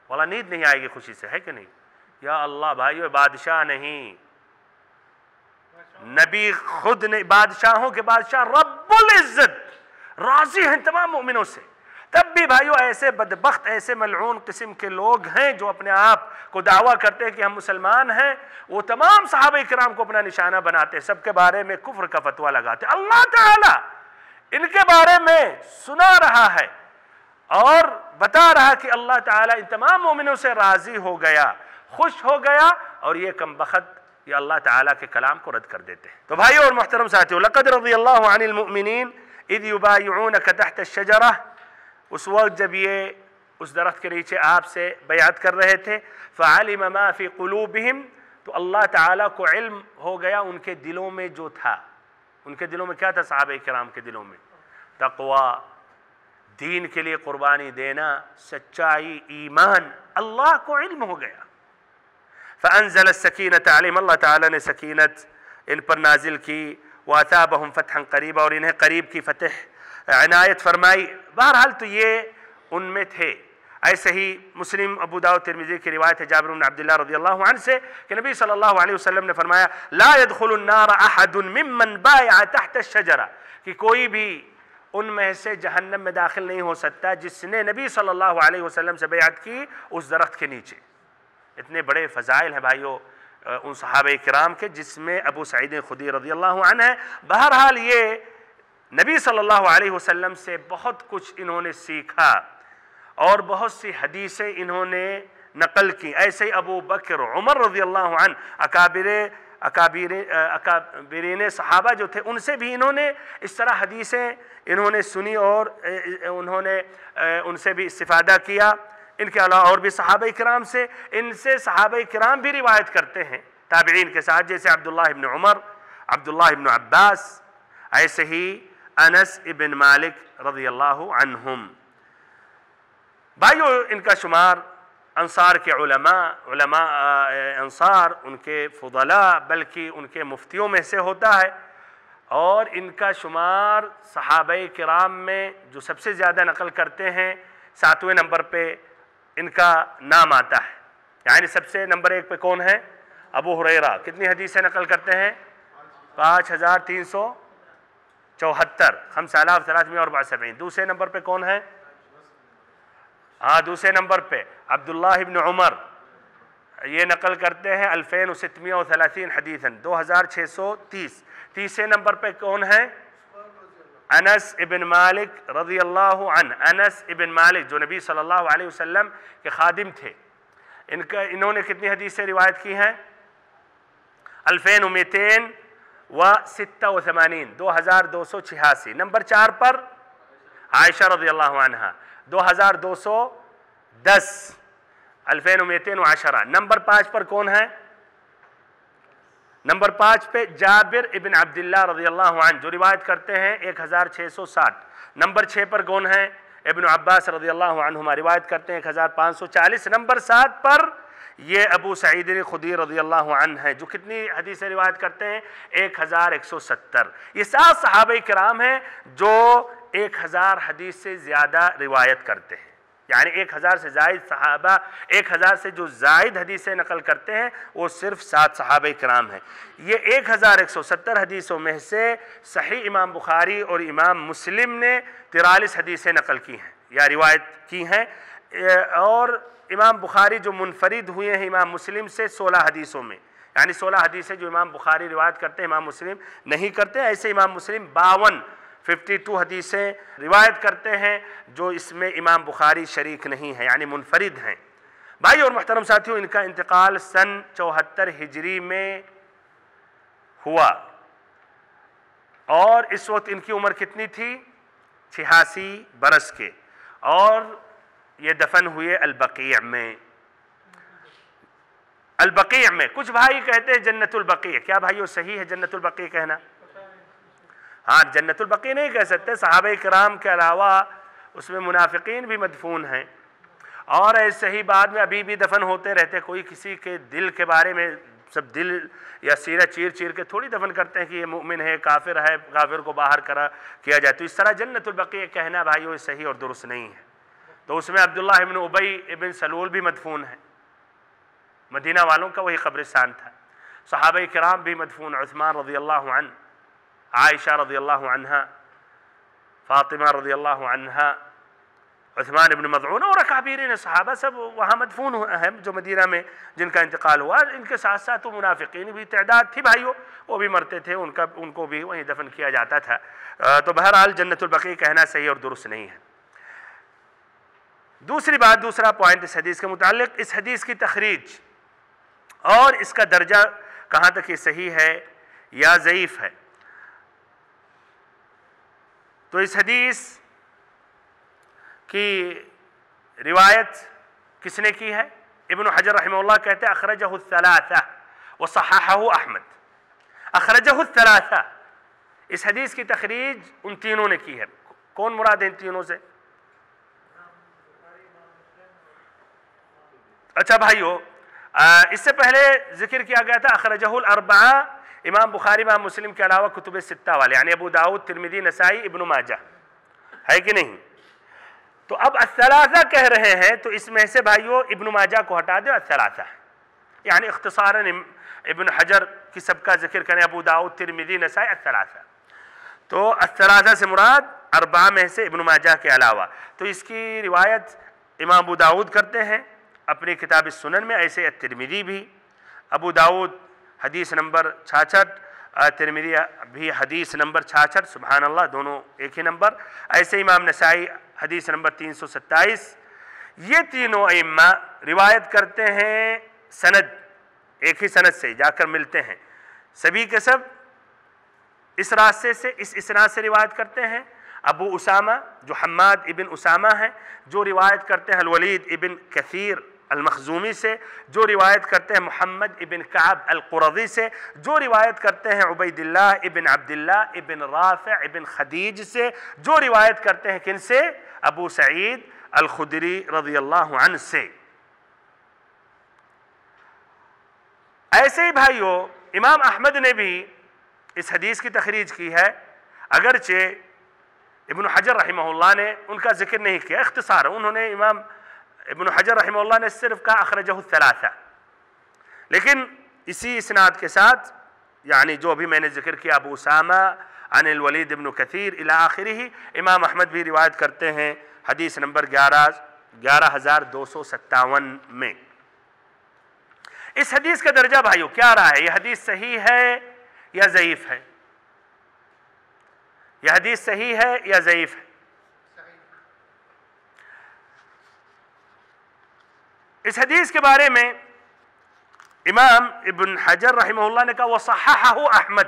والا نیند نہیں آئے گی خوشی سے، ہے کہ نہیں؟ یا اللہ بھائیو بادشاہ نہیں، نبی خود نے، بادشاہوں کے بادشاہ رب العزت راضی ہیں تمام مومنوں سے. تب بھی بھائیو ایسے بدبخت، ایسے ملعون قسم کے لوگ ہیں جو اپنے آپ کو دعویٰ کرتے ہیں کہ ہم مسلمان ہیں، وہ تمام صحابہ کرام کو اپنا نشانہ بناتے، سب کے بارے میں کفر کا فتویٰ لگاتے. اللہ تعالیٰ ان کے بارے میں سنا رہا ہے اور بتا رہا کہ اللہ تعالیٰ ان تمام مومنوں سے راضی ہو گیا، خوش ہو گیا، اور یہ کم بخت یہ اللہ تعالیٰ کے کلام کو رد کر دیتے ہیں. تو بھائیو اور محترم ساتھیو، لقد رضی اللہ عن المؤمنین اذ یبایعونک تحت الشجرہ، اس وقت جب یہ اس درخت کے نیچے آپ سے بیعت کر رہے تھے، فعلم ما فی قلوبہم، تو اللہ تعالیٰ کو علم ہو گیا ان کے دلوں میں جو تھا. ان کے دلوں میں کیا تھا؟ صحابہ کرام کے دلوں میں تقوی، دین کے لیے قربانی دینا، سچائی، ایمان. اللہ کو علم ہو گیا. فانزل السکینۃ علیہم، اللہ تعالیٰ نے سکینت ان پر نازل کی. واثابہم فتحا قریبا، اور انہیں قریب کی فتح عنایت فرمائی. بہرحال تو یہ ان میں تھے. ایسے ہی مسلم، ابو داؤد، ترمذی کی روایت ہے جابر بن عبداللہ رضی اللہ عنہ سے کہ نبی صلی اللہ علیہ وسلم نے فرمایا لا يدخل النار احد ممن بايع تحت الشجرہ، کہ کوئی بھی ان میں سے جہنم میں داخل نہیں ہو سکتا جس نے نبی صلی اللہ علیہ وسلم سے بیعت کی اس درخت کے نیچے. اتنے بڑے فضائل ہیں بھائیو ان صحابہ کرام کے، جس میں ابو سعید خدری رضی اللہ عنہ ہے. بہرحال یہ نبی صلی اللہ علیہ وسلم سے بہت کچھ انہوں نے سیکھا اور بہت سی حدیثیں انہوں نے نقل کی. ایسے ہی ابو بکر عمر رضی اللہ عنہ اکابرین صحابہ جو تھے، ان سے بھی انہوں نے اس طرح حدیثیں انہوں نے سنی اور انہوں نے ان سے بھی استفادہ کیا. ان کے علاوہ اور بھی صحابہ کرام سے، ان سے صحابہ کرام بھی روایت کرتے ہیں تابعین کے ساتھ، جیسے عبداللہ ابن عمر، عبداللہ ابن عباس، ایسے ہی انس ابن مالک رضی اللہ عنہم. بھائیو ان کا شمار انصار کے علماء انصار، ان کے فضلاء، بلکہ ان کے مفتیوں میں سے ہوتا ہے. اور ان کا شمار صحابہ کرام میں جو سب سے زیادہ نقل کرتے ہیں 7ویں نمبر پہ ان کا نام آتا ہے. یعنی سب سے نمبر 1 پہ کون ہے؟ ابو ہریرہ. کتنی حدیثیں نقل کرتے ہیں؟ 5374، 5374. دوسرے نمبر پہ کون ہے؟ دوسرے نمبر پہ عبداللہ ابن عمر، یہ نقل کرتے ہیں 2630 حدیثاً، 2630. تیسرے نمبر پہ کون ہے؟ انس ابن مالک رضی اللہ عنہ. انس ابن مالک جو نبی صلی اللہ علیہ وسلم کے خادم تھے، انہوں نے کتنی حدیثیں روایت کی ہیں؟ 2286، 2286. نمبر 4 پر عائشہ رضی اللہ عنہ 2210، 2210. نمبر 5 پر کون ہے؟ نمبر 5 پہ جابر ابن عبداللہ رضی اللہ عنہ جو روایت کرتے ہیں 1660. نمبر 6 پر کون ہیں؟ ابن عباس رضی اللہ عنہما روایت کرتے ہیں 1540. نمبر 7 پر یہ ابو سعید خدری رضی اللہ عنہ ہے جو کتنی حدیثیں روایت کرتے ہیں؟ 1170. یہ 7 صحابہ کرام ہیں جو 1000 حدیث سے زیادہ روایت کرتے ہیں. یعنی 1000 سے زائد صحابہ، 1000 سے جو زائد حدیثیں نقل کرتے ہیں وہ صرف 7 صحابہ کرام ہیں. یہ 1170 حدیثوں میں سے صحیح امام بخاری اور امام مسلم نے 43 حدیثیں نقل کی ہیں یا روایت کی ہیں، اور امام بخاری جو منفرد ہوئے ہیں امام مسلم سے 16 حدیثوں میں، یعنی 16 حدیثیں جو امام بخاری روایت کرتے ہیں امام مسلم نہیں کرتے. ایسے امام مسلم 52 حدیثیں روایت کرتے ہیں جو اس میں امام بخاری شریک نہیں ہے، یعنی منفرد ہیں. بھائی اور محترم ساتھیوں، ان کا انتقال سن 74 ہجری میں ہوا، اور اس وقت ان کی عمر کتنی تھی؟ 86 برس کے، اور یہ دفن ہوئے البقیع میں. البقیع میں کچھ بھائی کہتے ہیں جنت البقیع. کیا بھائیو صحیح ہے جنت البقیع کہنا؟ ہاں، جنت البقیع نہیں کہہ سکتے. صحابہ کرام کے علاوہ اس میں منافقین بھی مدفون ہیں، اور ایسے ہی بعد میں ابھی بھی دفن ہوتے رہتے. کوئی کسی کے دل کے بارے میں سب دل یا سیرہ چیر چیر کے تھوڑی دفن کرتے ہیں کہ یہ مومن ہے، کافر ہے، کافر کو باہر کیا جائے. تو اس طرح جنت البقیع کہنا بھائیو صحیح اور درست نہیں ہے. تو اس میں عبداللہ ابن ابی ابن سلول بھی مدفون ہے، مدینہ والوں کا وہی قبرستان تھا. صحابہ کرام بھی مدفون، عثمان رضی اللہ عنہ، عائشہ رضی اللہ عنہ، فاطمہ رضی اللہ عنہ، عثمان ابن مظعون اور اکابرین صحابہ سب وہاں مدفون ہیں جو مدینہ میں جن کا انتقال ہوا. ان کے ساتھ ساتھ تو منافقین بھی تعداد تھی بھائیو، وہ بھی مرتے تھے، ان کو بھی وہیں دفن کیا جاتا تھا. تو بہرحال جنت البقیع کہنا صحیح اور درست نہیں ہے. دوسری بات، دوسرا پوائنٹ اس حدیث کے متعلق، اس حدیث کی تخریج اور اس کا درجہ کہاں تک یہ صحیح ہے یا ضعیف ہے. تو اس حدیث کی روایت کس نے کی ہے؟ ابن حجر رحمہ اللہ کہتے ہیں اخرجہ الثلاثہ وصححہ احمد. اخرجہ الثلاثہ، اس حدیث کی تخریج ان تینوں نے کی ہے. کون مراد ہے ان تینوں سے؟ اچھا بھائیو، اس سے پہلے ذکر کیا گیا تھا اخرجہ الاربعہ، امام بخاری امام مسلم کے علاوہ کتب ستہ والے، یعنی ابو داؤد، ترمذی، نسائی، ابن ماجہ، ہے کہ نہیں؟ تو اب الثلاثہ کہہ رہے ہیں تو اس میں سے بھائیو ابن ماجہ کو ہٹا دو، الثلاثہ یعنی اختصاراً ابن حجر کی سب کا ذکر کریں، ابو داؤد، ترمذی، نسائی، الثلاثہ. تو الثلاثہ سے مراد اربعہ میں سے ابن ماجہ کے علاوہ. تو اس کی روایت امام ابو داؤد کرتے ہیں اپنی کتاب السنن میں، ایسے الترمذی بھی. ابو داؤد حدیث نمبر 66، ترمذی بھی حدیث نمبر 66، سبحان اللہ، دونوں ایک ہی نمبر. ایسے امام نسائی حدیث نمبر 327. یہ تینوں ائمہ روایت کرتے ہیں سند، ایک ہی سند سے جا کر ملتے ہیں، سبھی کے سب اس راستے سے، اس اسناد سے روایت کرتے ہیں. ابو اسامہ جو حماد ابن اسامہ ہیں جو روایت کرتے ہیں الولید ابن کثیر المخزومی سے، جو روایت کرتے ہیں محمد ابن کعب القرظی سے، جو روایت کرتے ہیں عبید اللہ ابن عبداللہ ابن رافع ابن خدیج سے، جو روایت کرتے ہیں کن سے؟ ابو سعید الخدری رضی اللہ عنہ سے. ایسے ہی بھائیو امام احمد نے بھی اس حدیث کی تخریج کی ہے، اگرچہ ابن حجر رحمہ اللہ نے ان کا ذکر نہیں کیا، اختصار انہوں نے امام ابن حجر رحمہ اللہ نے صرف کہا اخرجہ الثلاثہ، لیکن اسی اسناد کے ساتھ یعنی جو ابھی میں نے ذکر کیا ابو اسامہ عن الولید ابن کثیر الی آخرہ، امام احمد بھی روایت کرتے ہیں حدیث نمبر 11257 میں. اس حدیث کا درجہ بھائیو کیا رہا ہے؟ یہ حدیث صحیح ہے یا ضعیف ہے؟ یہ حدیث صحیح ہے یا ضعیف ہے؟ اس حدیث کے بارے میں امام ابن حجر رحمہ اللہ نے کہا وصححہ احمد،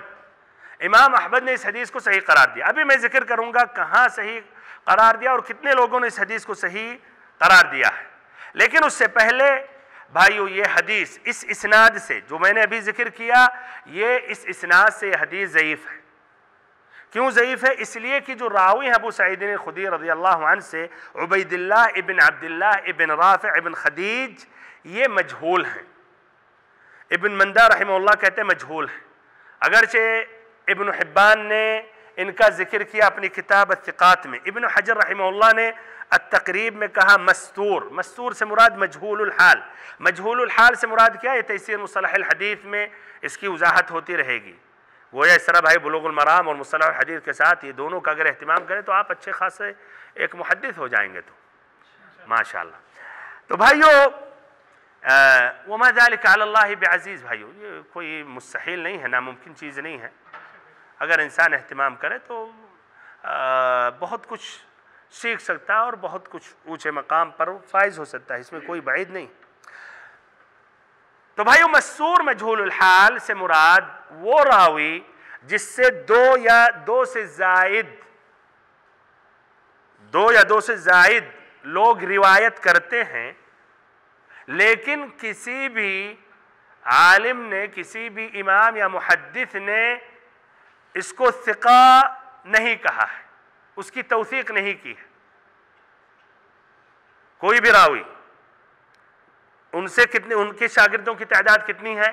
امام احمد نے اس حدیث کو صحیح قرار دیا. ابھی میں ذکر کروں گا کہاں صحیح قرار دیا اور کتنے لوگوں نے اس حدیث کو صحیح قرار دیا ہے. لیکن اس سے پہلے بھائیو یہ حدیث اس اسناد سے جو میں نے ابھی ذکر کیا، یہ اس اسناد سے یہ حدیث ضعیف ہے۔ کیوں ضعیف ہے؟ اس لیے کہ جو راوی ہیں ابو سعید خدری رضی اللہ عنہ سے عبید اللہ ابن عبداللہ ابن رافع ابن خدیج، یہ مجہول ہیں۔ ابن مندہ رحمہ اللہ کہتے ہیں مجہول ہیں، اگرچہ ابن حبان نے ان کا ذکر کیا اپنی کتاب الثقات میں۔ ابن حجر رحمہ اللہ نے التقریب میں کہا مستور، مستور سے مراد مجہول الحال، مجہول الحال سے مراد کیا ہے؟ یہ تیسیر مصطلح الحدیث میں اس کی وضاحت ہوتی رہے گی۔ گویا اس طرح بھائی بلوغ المرام اور مصطلح الحدیث کے ساتھ یہ دونوں کا اگر اہتمام کریں تو آپ اچھے خاصے ایک محدث ہو جائیں گے، تو ماشاءاللہ۔ تو بھائیو وما ذلك علی اللہ بعزیز، بھائیو یہ کوئی مستحیل نہیں ہے، ناممکن چیز نہیں ہے۔ اگر انسان اہتمام کرے تو بہت کچھ سیکھ سکتا ہے اور بہت کچھ اونچے مقام پر فائز ہو سکتا ہے، اس میں کوئی بعید نہیں۔ تو بھائیو مستور مجہول الحال سے مراد وہ راوی جس سے دو یا دو سے زائد لوگ روایت کرتے ہیں، لیکن کسی بھی عالم نے، کسی بھی امام یا محدث نے اس کو ثقہ نہیں کہا ہے، اس کی توثیق نہیں کی ہے۔ کوئی بھی راوی، ان کے شاگردوں کی تعداد کتنی ہے؟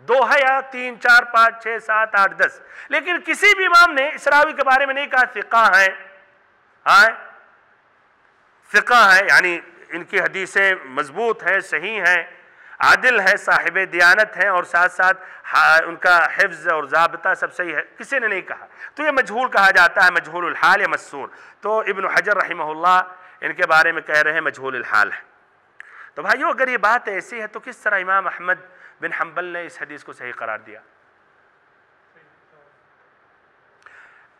2 ہے یا 3 4 5 6 7 8 10، لیکن کسی بھی امام نے اس راوی کے بارے میں نہیں کہا ثقہ ہے، ثقہ ہے، یعنی ان کی حدیثیں مضبوط ہیں، صحیح ہیں، عادل ہے، صاحب دیانت ہیں، اور ساتھ ساتھ ان کا حفظ اور ضابطہ سب صحیح ہے، کسی نے نہیں کہا، تو یہ مجہول کہا جاتا ہے، مجہول الحال یا مستور۔ تو ابن حجر رحمہ اللہ ان کے بارے میں کہہ رہے ہیں مجہول الحال ہے۔ تو بھائیو اگر یہ بات ایسی ہے تو کس طرح امام احمد بن حنبل نے اس حدیث کو صحیح قرار دیا؟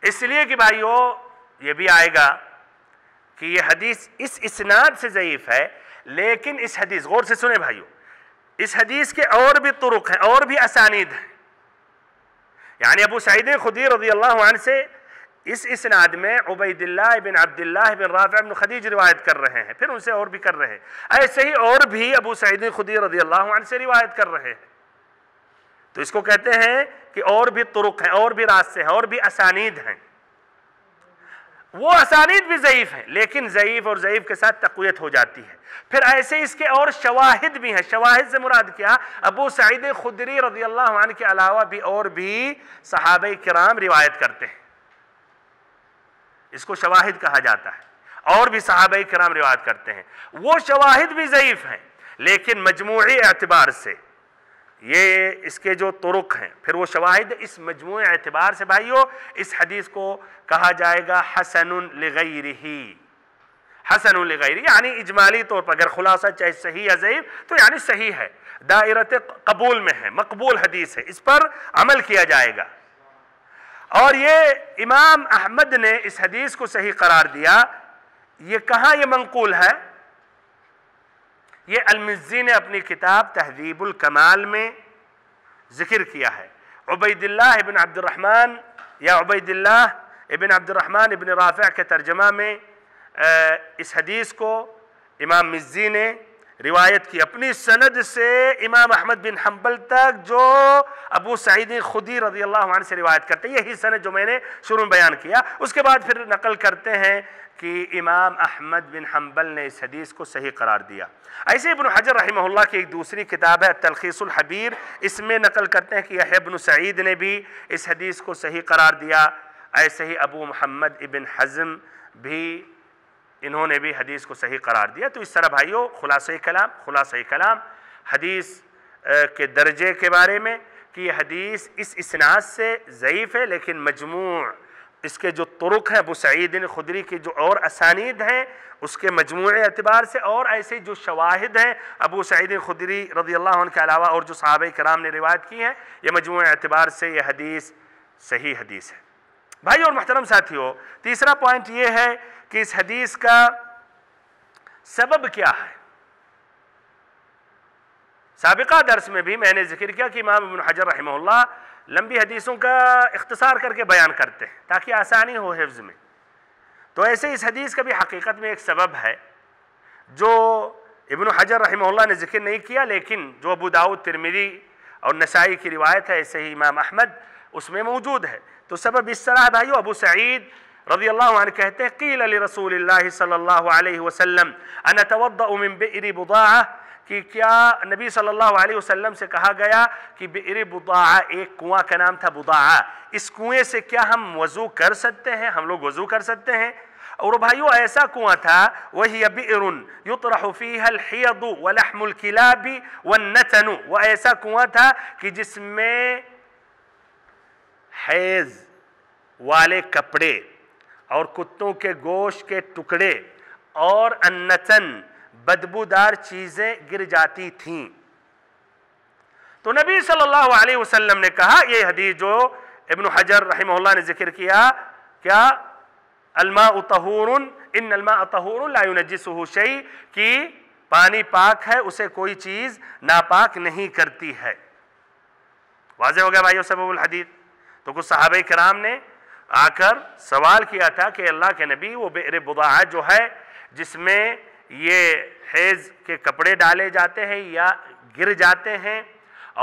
اس لیے کہ بھائیو یہ بھی آئے گا کہ یہ حدیث اس اسناد سے ضعیف ہے، لیکن اس حدیث، غور سے سنیں بھائیو، اس حدیث کے اور بھی طرق ہیں، اور بھی اسانید ہیں۔ یعنی ابو سعید خدری رضی اللہ عنہ سے اس اسناد میں عبید اللہ بن عبداللہ بن رافع بن خدیج روایت کر رہے ہیں، پھر ان سے اور بھی کر رہے ہیں، ایسے ہی اور بھی ابو سعید خدری رضی اللہ عنہ سے روایت کر رہے ہیں۔ تو اس کو کہتے ہیں کہ اور بھی طرق ہیں، اور بھی راستے ہیں، اور بھی اسانید ہیں۔ وہ اسانید بھی ضعیف ہیں، لیکن ضعیف اور ضعیف کے ساتھ تقویت ہو جاتی ہے۔ پھر ایسے اس کے اور شواہد بھی ہیں۔ شواہد سے مراد کیا؟ ابو سعید خدری رضی اللہ عنہ کے علاوہ بھی اور بھی صحابہ کرام روایت کرتے ہیں، اس کو شواہد کہا جاتا ہے، اور بھی صحابہ کرام روایت کرتے ہیں۔ وہ شواہد بھی ضعیف ہیں، لیکن مجموعی اعتبار سے یہ اس کے جو طرق ہیں، پھر وہ شواہد اس مجموعی اعتبار سے بھائیو اس حدیث کو کہا جائے گا حسن لغیرہ، حسن لغیرہ، یعنی اجمالی طور پر اگر خلاصہ چاہے صحیح یا ضعیف تو یعنی صحیح ہے، دائرۃ قبول میں ہے، مقبول حدیث ہے، اس پر عمل کیا جائے گا۔ اور یہ امام احمد نے اس حدیث کو صحیح قرار دیا، یہ کہاں یہ منقول ہے؟ یہ المزی نے اپنی کتاب تہذیب الکمال میں ذکر کیا ہے۔ عبید اللہ ابن عبد الرحمن یا عبید اللہ ابن عبد الرحمن ابن رافع کے ترجمہ میں اس حدیث کو امام مزی نے روایت کی اپنی سند سے امام احمد بن حنبل تک، جو ابو سعید خدری رضی اللہ عنہ سے روایت کرتے ہیں، یہی سند جو میں نے شروع میں بیان کیا۔ اس کے بعد پھر نقل کرتے ہیں کہ امام احمد بن حنبل نے اس حدیث کو صحیح قرار دیا۔ ایسے ابن حجر رحمہ اللہ کی ایک دوسری کتاب ہے تلخیص الحبیر، اس میں نقل کرتے ہیں کہ یحییٰ بن سعید نے بھی اس حدیث کو صحیح قرار دیا۔ ایسے ہی ابو محمد ابن حزم بھی، انہوں نے بھی حدیث کو صحیح قرار دیا۔ تو اس طرح بھائیو خلاصہ کلام حدیث کے درجے کے بارے میں کہ یہ حدیث اس اسناد سے ضعیف ہے، لیکن مجموع اس کے جو طرق ہیں ابو سعید خدری کی جو اور اسانید ہیں اس کے مجموعے اعتبار سے، اور ایسے جو شواہد ہیں ابو سعید خدری رضی اللہ عنہ کے علاوہ اور جو صحابہ کرام نے روایت کی ہیں، یہ مجموعے اعتبار سے یہ حدیث صحیح حدیث ہے۔ بھائی اور محترم ساتھیو، تیسرا پوائنٹ یہ ہے کہ اس حدیث کا سبب کیا ہے۔ سابقہ درس میں بھی میں نے ذکر کیا کہ امام ابن حجر رحمہ اللہ لمبی حدیثوں کا اختصار کر کے بیان کرتے ہیں تاکہ آسانی ہو حفظ میں۔ تو ایسے اس حدیث کا بھی حقیقت میں ایک سبب ہے جو ابن حجر رحمہ اللہ نے ذکر نہیں کیا، لیکن جو ابو داؤد، ترمذی اور نسائی کی روایت ہے، صحیح امام احمد، اس میں موجود ہے۔ تو سبب اس طرح ہے بھائیو، ابو سعید رضی اللہ عنہ کہتے ہیں قیل لرسول اللہ صلی اللہ علیہ وسلم انا اتوضأ من بئر بضاعہ، کہ کیا نبی صلی اللہ علیہ وسلم سے کہا گیا کہ بئر بضاعہ، ایک کنواں کا نام تھا بضاعہ، اس کنویں سے کیا ہم وضو کر سکتے ہیں، ہم لوگ وضو کر سکتے ہیں؟ اور بھائیو ایسا کنواں تھا، وہی بئر یطرح فیہا الحیض ولحم الکلاب والنتن، وہ ایسا کنواں تھا کہ جس میں حیض والے کپڑے اور کتوں کے گوشت کے ٹکڑے اور النتن بدبودار چیزیں گر جاتی تھیں۔ تو نبی صلی اللہ علیہ وسلم نے کہا، یہ حدیث جو ابن حجر رحمہ اللہ نے ذکر کیا، کیا الماء طہور ان الماء طہور لا ينجسه شيء، کہ پانی پاک ہے، اسے کوئی چیز ناپاک نہیں کرتی ہے۔ واضح ہو گیا بھائیو سبب الحدیث؟ تو کچھ صحابہ کرام نے آ کر سوال کیا تھا کہ اللہ کے نبی، وہ بئر بضاعہ جو ہے جس میں یہ حیض کے کپڑے ڈالے جاتے ہیں یا گر جاتے ہیں،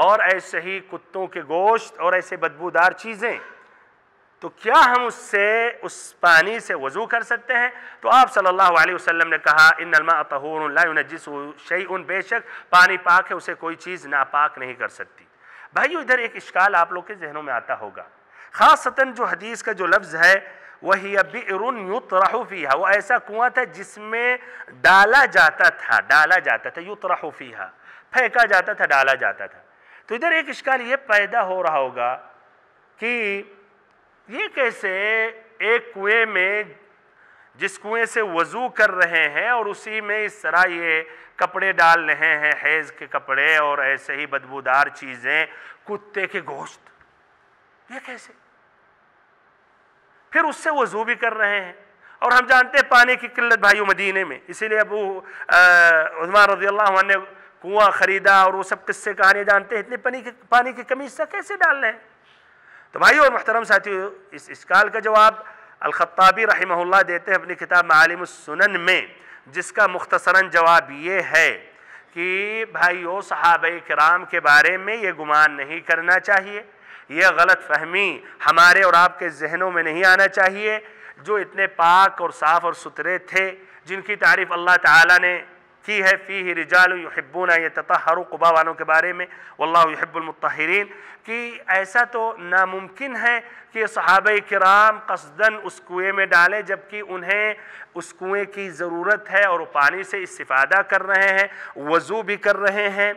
اور ایسے ہی کتوں کے گوشت اور ایسے بدبودار چیزیں، تو کیا ہم اس پانی سے وضو کر سکتے ہیں؟ تو آپ صلی اللہ علیہ وسلم نے کہا ان الماء طہور لا ينجسه شيء، بے شک پانی پاک ہے، اسے کوئی چیز ناپاک نہیں کر سکتی۔ بھائیو ادھر ایک اشکال آپ لوگ کے ذہنوں میں آتا ہوگا، خاصتاً جو حدیث کا جو لفظ ہے وہی بئر یطرح فیہا، وہ ایسا کنواں تھا جس میں ڈالا جاتا تھا، یطرح فیہا، پھینکا جاتا تھا، ڈالا جاتا تھا۔ تو ادھر ایک اشکال یہ پیدا ہو رہا ہوگا کہ یہ کیسے ایک کنویں میں، جس کنویں سے وضو کر رہے ہیں اور اسی میں اس طرح یہ کپڑے ڈال رہے ہیں، حیض کے کپڑے اور ایسے ہی بدبودار چیزیں، کتے کے گوشت، یہ کیسے؟ پھر اس سے وضو بھی کر رہے ہیں، اور ہم جانتے ہیں پانی کی قلت بھائیو مدینے میں، اسی لیے ابو عثمان رضی اللہ عنہ نے کنواں خریدا، اور وہ سب قصے کہانی جانتے ہیں، اتنے پانی کی کمی سے کیسے ڈال رہے ہیں؟ تو بھائیو اور محترم ساتھیو، اس اشکال کا جواب الخطابی رحمہ اللہ دیتے ہیں اپنی کتاب معالم السنن میں، جس کا مختصراً جواب یہ ہے کہ بھائیو صحابہ کرام کے بارے میں یہ گمان نہیں کرنا چاہیے، یہ غلط فہمی ہمارے اور آپ کے ذہنوں میں نہیں آنا چاہیے، جو اتنے پاک اور صاف اور ستھرے تھے، جن کی تعریف اللہ تعالیٰ نے کی ہے، فیہ رجال یحبون یتطہروا، قباء والوں کے بارے میں، واللہ یحب المطہرین، کہ ایسا تو ناممکن ہے کہ صحابہ کرام قصداً اس کنویں میں ڈالیں جبکہ انہیں اس کنویں کی ضرورت ہے اور پانی سے استفادہ کر رہے ہیں، وضو بھی کر رہے ہیں،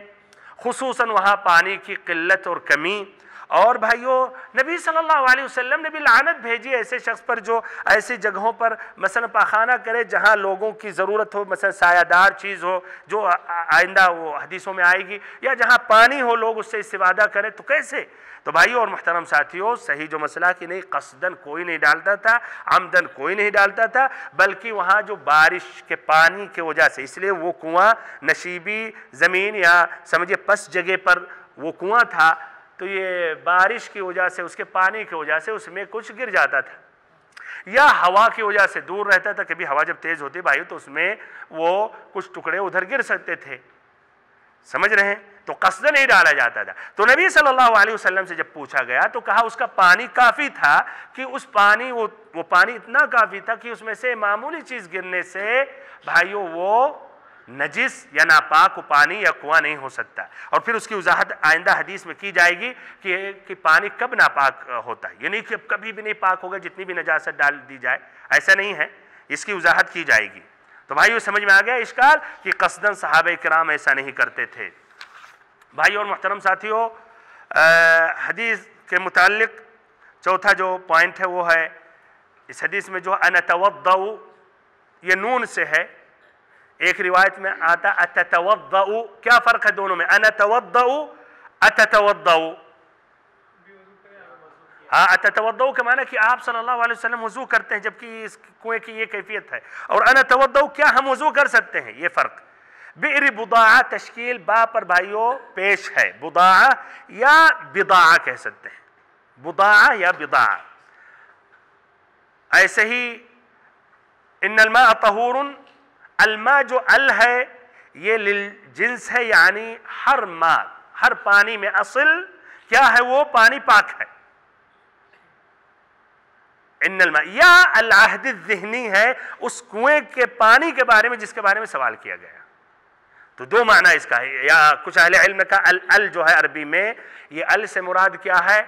خصوصاً وہاں پانی کی قلت اور کمی۔ اور بھائیو نبی صلی اللہ علیہ وسلم نے بھی لعنت بھیجی ایسے شخص پر جو ایسی جگہوں پر مثلا پاخانہ کرے جہاں لوگوں کی ضرورت ہو، مثلا سایہ دار چیز ہو جو آئندہ وہ حدیثوں میں آئے گی، یا جہاں پانی ہو لوگ اس سے استفادہ کریں، تو کیسے؟ تو بھائیو اور محترم ساتھیو، صحیح جو مسئلہ کہ نہیں قصداً کوئی نہیں ڈالتا تھا، عمداً کوئی نہیں ڈالتا تھا، بلکہ وہاں جو بارش کے پانی کی وجہ سے، اس لیے وہ کنواں نشیبی زمین یا سمجھے پس جگہ پر وہ کنواں تھا، تو یہ بارش کی وجہ سے، اس کے پانی کی وجہ سے اس میں کچھ گر جاتا تھا، یا ہوا کی وجہ سے دور رہتا تھا، کبھی ہوا جب تیز ہوتی بھائی تو اس میں وہ کچھ ٹکڑے ادھر گر سکتے تھے، سمجھ رہے ہیں؟ تو قصداً نہیں ڈالا جاتا تھا۔ تو نبی صلی اللہ علیہ وسلم سے جب پوچھا گیا تو کہا اس کا پانی کافی تھا، کہ اس پانی وہ پانی اتنا کافی تھا کہ اس میں سے معمولی چیز گرنے سے بھائیو وہ نجس یا ناپاک وہ پانی یا کنواں نہیں ہو سکتا۔ اور پھر اس کی وضاحت آئندہ حدیث میں کی جائے گی کہ پانی کب ناپاک ہوتا ہے، یعنی کہ کبھی بھی نہیں پاک ہوگا جتنی بھی نجاست ڈال دی جائے، ایسا نہیں ہے، اس کی وضاحت کی جائے گی۔ تو بھائیو سمجھ میں آ گیا اشکال کہ قصداً صحابہ کرام ایسا نہیں کرتے تھے۔ بھائیو اور محترم ساتھیو، حدیث کے متعلق چوتھا جو پوائنٹ ہے وہ ہے، اس حدیث میں جو انا اتوضأ، یہ نون سے ہے، ایک روایت میں آتا اتتوضأ، کیا فرق ہے دونوں میں؟ انا اتوضأ، اتتوضأ، ہاں اتتوضأ کے معنی کہ آپ صلی اللہ علیہ وسلم وضو کرتے ہیں، جبکہ اس کنویں کی یہ کیفیت ہے، اور انا اتوضأ کیا ہم وضو کر سکتے ہیں، یہ فرق۔ بئر بضاعہ تشکیل با پر بھائیو پیش ہے، بضاعہ یا بضاعہ کہہ سکتے ہیں، بضاعہ یا بضاعہ۔ ایسے ہی ان الماء طہور، الماء جو ال ہے یہ للجنس ہے، یعنی ہر ماء، ہر پانی میں اصل کیا ہے؟ وہ پانی پاک ہے. ان الماء یا العہد الذہنی ہے اس کنویں کے پانی کے بارے میں جس کے بارے میں سوال کیا گیا. تو دو معنی اس کا ہے. یا کچھ اہل علم کا ال جو ہے عربی میں، یہ ال سے مراد کیا ہے؟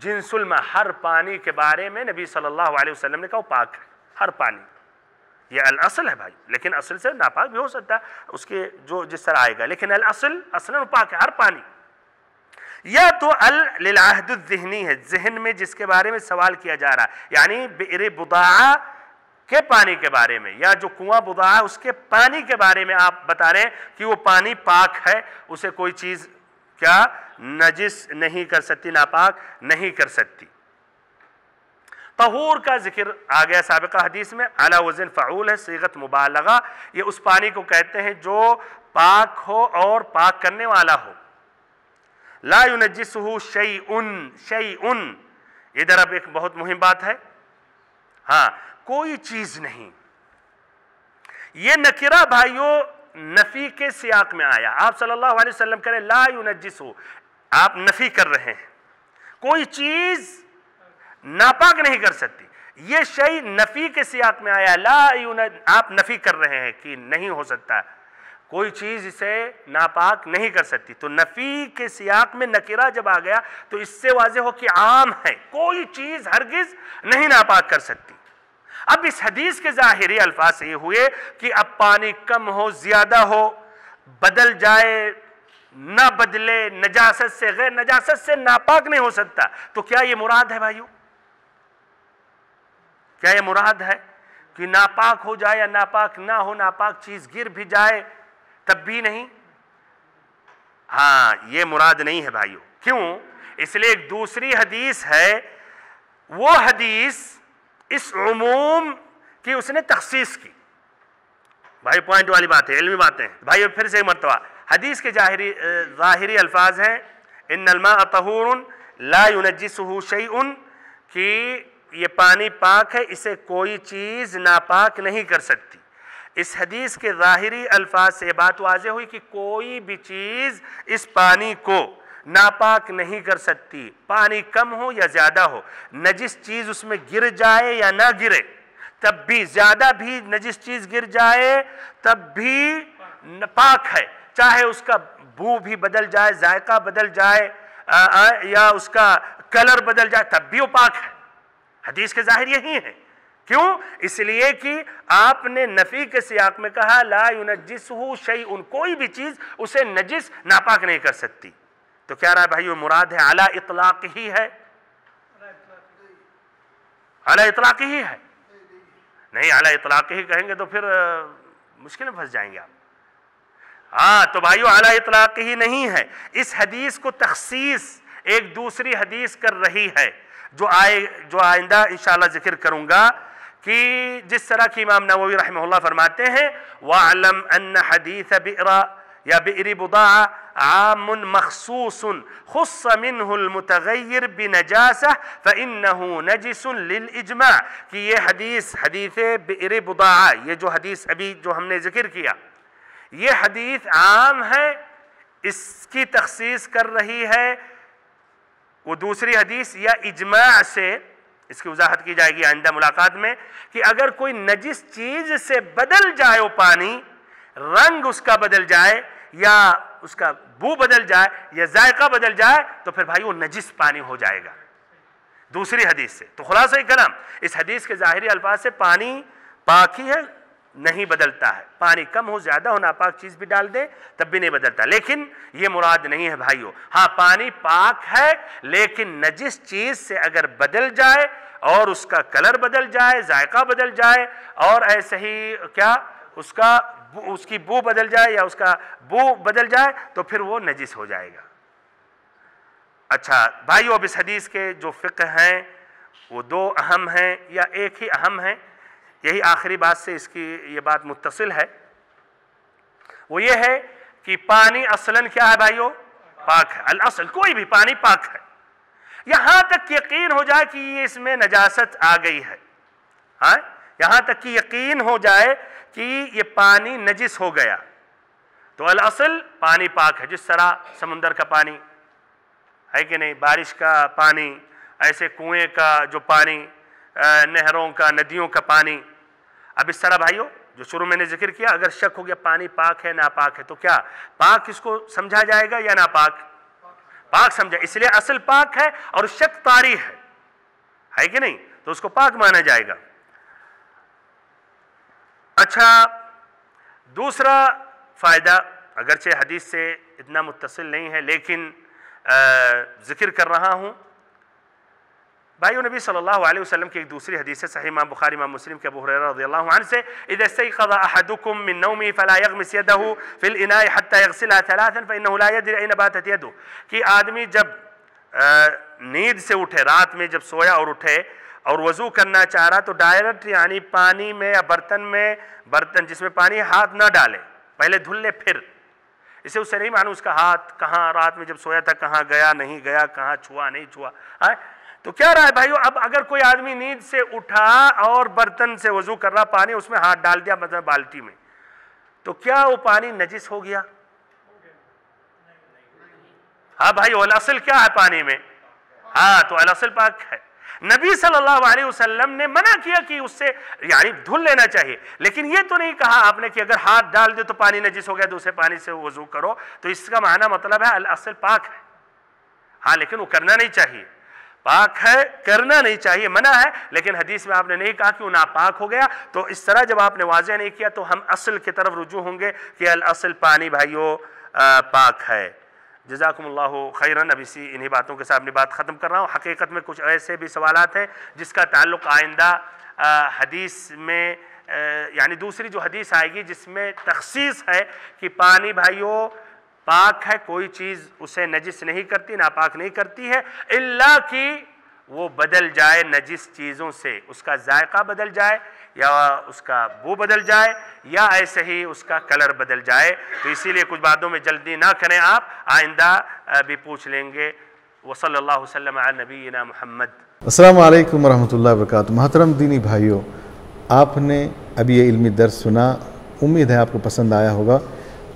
جنس الماء، ہر پانی کے بارے میں نبی صلی اللہ علیہ وسلم نے کہا وہ پاک ہے، ہر پانی. یہ الاصل ہے بھائی، لیکن اصل سے ناپاک بھی ہو سکتا ہے، اس کے جو جس طرح آئے گا، لیکن الاصل اصلا پاک ہے ہر پانی. یا تو للعہد الذہنی ہے، ذہن میں جس کے بارے میں سوال کیا جا رہا ہے، یعنی بئر بضاعہ کے پانی کے بارے میں، یا جو کنواں بضاعہ اس کے پانی کے بارے میں آپ بتا رہے ہیں کہ وہ پانی پاک ہے، اسے کوئی چیز کیا نجس نہیں کر سکتی، ناپاک نہیں کر سکتی. طہور کا ذکر آ گیا سابقہ حدیث میں، علی وزن فعول ہے، صیغت مبالغہ. یہ اس پانی کو کہتے ہیں جو پاک ہو اور پاک کرنے والا ہو. لا ينجسه شیء، ادھر اب ایک بہت مہم بات ہے، ہاں کوئی چیز نہیں. یہ نکرہ بھائیو نفی کے سیاق میں آیا. آپ صلی اللہ علیہ وسلم کہہ رہے لا ينجسه، آپ نفی کر رہے ہیں، کوئی چیز ناپاک نہیں کر سکتی. یہ شیء نفی کے سیاق میں آیا، آپ نفی کر رہے ہیں کہ نہیں ہو سکتا، کوئی چیز اسے ناپاک نہیں کر سکتی. تو نفی کے سیاق میں نکرہ جب آ گیا تو اس سے واضح ہو کہ عام ہے، کوئی چیز ہرگز نہیں ناپاک کر سکتی. اب اس حدیث کے ظاہری الفاظ یہ ہوئے کہ اب پانی کم ہو زیادہ ہو، بدل جائے نہ بدلے، نجاست سے غیر نجاست سے ناپاک نہیں ہو سکتا. تو کیا یہ مراد ہے بھائیو؟ کیا یہ مراد ہے کہ ناپاک ہو جائے یا ناپاک نہ ہو، ناپاک چیز گر بھی جائے تب بھی نہیں؟ ہاں یہ مراد نہیں ہے بھائیو. کیوں؟ اس لیے ایک دوسری حدیث ہے، وہ حدیث اس عموم کی اس نے تخصیص کی. بھائی پوائنٹ والی بات ہے، علمی باتیں. بھائیو پھر سے ایک مرتبہ حدیث کے ظاہری الفاظ ہیں ان الماء طہور لا ينجسه شیء، کہ یہ پانی پاک ہے، اسے کوئی چیز ناپاک نہیں کر سکتی. اس حدیث کے ظاہری الفاظ سے یہ بات واضح ہوئی کہ کوئی بھی چیز اس پانی کو ناپاک نہیں کر سکتی، پانی کم ہو یا زیادہ ہو. نجس چیز اس میں گر جائے یا نہ گرے تب بھی، زیادہ بھی نجس چیز گر جائے تب بھی پاک ہے، چاہے اس کا بو بھی بدل جائے، ذائقہ بدل جائے یا اس کا کلر بدل جائے تب بھی وہ پاک ہے. حدیث کے ظاہر یہی ہے. کیوں؟ اس لیے کہ آپ نے نفی کے سیاق میں کہا لا ينجسه شیء، کوئی بھی چیز اسے نجس ناپاک نہیں کر سکتی. تو کیا رہا بھائی وہ مراد ہے علی اطلاق ہی ہے؟ علی اطلاق ہی ہے؟ نہیں، علی اطلاق ہی کہیں گے تو پھر مشکل میں پھنس جائیں گے آپ. ہاں تو بھائیو علی اطلاق ہی نہیں ہے. اس حدیث کو تخصیص ایک دوسری حدیث کر رہی ہے جو آئندہ انشاءاللہ ذکر کروں گا، کہ جس طرح کہ امام نووی رحمہ اللہ فرماتے ہیں وَاعْلَمْ أَنَّ حَدِيثَ بِئْرِ بُضَاعَةٍ عَامٌ مَخْصُوصٌ خُصَّ مِنْهُ الْمُتَغَيِّرُ بِنَجَاسَةٍ فَإِنَّهُ نَجِسٌ لِلْإِجْمَاعِ، کہ یہ حدیث بئر بضاعہ، یہ جو حدیث ابھی جو ہم نے ذکر کیا، یہ حدیث عام ہے، اس کی تخصیص کر رہی ہے وہ دوسری حدیث یا اجماع سے. اس کی وضاحت کی جائے گی آئندہ ملاقات میں، کہ اگر کوئی نجس چیز سے بدل جائے وہ پانی، رنگ اس کا بدل جائے یا اس کا بو بدل جائے یا ذائقہ بدل جائے تو پھر بھائی وہ نجس پانی ہو جائے گا دوسری حدیث سے. تو خلاصہ کلام اس حدیث کے ظاہری الفاظ سے پانی پاک ہی ہے، نہیں بدلتا ہے. پانی کم ہو زیادہ ہو، ناپاک چیز بھی ڈال دے تب بھی نہیں بدلتا. لیکن یہ مراد نہیں ہے بھائیو. ہاں پانی پاک ہے لیکن نجس چیز سے اگر بدل جائے اور اس کا کلر بدل جائے، ذائقہ بدل جائے اور ایسے ہی کیا اس کی بو بدل جائے یا اس کا بو بدل جائے تو پھر وہ نجس ہو جائے گا. اچھا بھائیو، اب اس حدیث کے جو فقہ ہیں وہ دو اہم ہیں یا ایک ہی اہم ہیں. یہی آخری بات سے اس کی یہ بات متصل ہے. وہ یہ ہے کہ پانی اصلاً کیا ہے بھائیو؟ پاک ہے. الاصل کوئی بھی پانی پاک ہے، یہاں تک یقین ہو جائے کہ یہ اس میں نجاست آ گئی ہے. ہاں یہاں تک کہ یقین ہو جائے کہ یہ پانی نجس ہو گیا تو الاصل پانی پاک ہے، جس طرح سمندر کا پانی ہے کہ نہیں، بارش کا پانی، ایسے کنویں کا جو پانی، نہروں کا، ندیوں کا پانی. اب اس طرح بھائیو جو شروع میں نے ذکر کیا، اگر شک ہو گیا پانی پاک ہے ناپاک ہے تو کیا پاک اس کو سمجھا جائے گا یا ناپاک؟ پاک سمجھا، اس لیے اصل پاک ہے اور شک طاری ہے کہ نہیں، تو اس کو پاک مانا جائے گا. اچھا، دوسرا فائدہ اگرچہ حدیث سے اتنا متصل نہیں ہے لیکن ذکر کر رہا ہوں. بھائیو نبی صلی اللہ علیہ وسلم کی ایک دوسری حدیث ہے، صحیح امام بخاری امام مسلم کے ابو ہریرہ رضی اللہ عنہ سے، اذا استيقظ احدكم من نومه فلا يغمس يده في الاناء حتى يغسلها ثلاثا فانه لا يدري اين باتت يده. کہ آدمی جب نیند سے اٹھے، رات میں جب سویا اور اٹھے اور وضو کرنا چاہ رہا تو ڈائریکٹ یعنی پانی میں یا برتن جس میں پانی ہاتھ نہ ڈالے، پہلے دھل لے پھر. اسے اس سے نہیں معلوم اس کا ہاتھ کہاں رات میں جب سویا تھا کہاں گیا نہیں گیا، کہاں چھوا نہیں چھوا. تو کیا رہا ہے بھائیو، اب اگر کوئی آدمی نیند سے اٹھا اور برتن سے وضو کر رہا، پانی اس میں ہاتھ ڈال دیا مثلا بالٹی میں، تو کیا وہ پانی نجس ہو گیا؟ ہاں بھائیو، الاصل کیا ہے پانی میں؟ ہاں، تو الاصل پاک ہے. نبی صلی اللہ علیہ وسلم نے منع کیا کہ اس سے یعنی دھل لینا چاہیے، لیکن یہ تو نہیں کہا آپ نے کہ اگر ہاتھ ڈال دے تو پانی نجس ہو گیا دوسرے پانی سے وضو کرو. تو اس کا معنی مطلب ہے الاصل پاک ہے. ہاں، لیکن وہ کرنا نہیں چاہیے. پاک ہے، کرنا نہیں چاہیے، منع ہے، لیکن حدیث میں آپ نے نہیں کہا کہ وہ ناپاک ہو گیا. تو اس طرح جب آپ نے واضح نہیں کیا تو ہم اصل کی طرف رجوع ہوں گے کہ الاصل پانی بھائیو پاک ہے. جزاکم اللہ خیراً. اب انہی باتوں کے ساتھ اپنی بات ختم کر رہا ہوں. حقیقت میں کچھ ایسے بھی سوالات ہیں جس کا تعلق آئندہ حدیث میں یعنی دوسری جو حدیث آئے گی جس میں تخصیص ہے کہ پانی بھائیو پاک ہے، کوئی چیز اسے نجس نہیں کرتی، ناپاک نہیں کرتی ہے، الا کہ وہ بدل جائے نجس چیزوں سے، اس کا ذائقہ بدل جائے یا اس کا بو بدل جائے یا ایسے ہی اس کا کلر بدل جائے. تو اسی لیے کچھ باتوں میں جلدی نہ کریں، آپ آئندہ بھی پوچھ لیں گے. وصلی اللہ وسلم علی نبینا محمد. السلام علیکم ورحمۃ اللہ وبرکاتہ. محترم دینی بھائیوں، آپ نے ابھی یہ علمی درس سنا، امید ہے آپ کو پسند آیا ہوگا،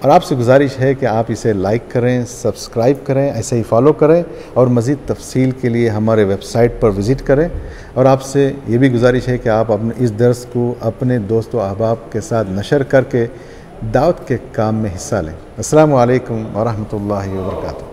اور آپ سے گزارش ہے کہ آپ اسے لائک کریں، سبسکرائب کریں، ایسے ہی فالو کریں، اور مزید تفصیل کے لیے ہمارے ویب سائٹ پر وزٹ کریں. اور آپ سے یہ بھی گزارش ہے کہ آپ اپنے اس درس کو اپنے دوست و احباب کے ساتھ نشر کر کے دعوت کے کام میں حصہ لیں. السلام علیکم ورحمۃ اللہ وبرکاتہ.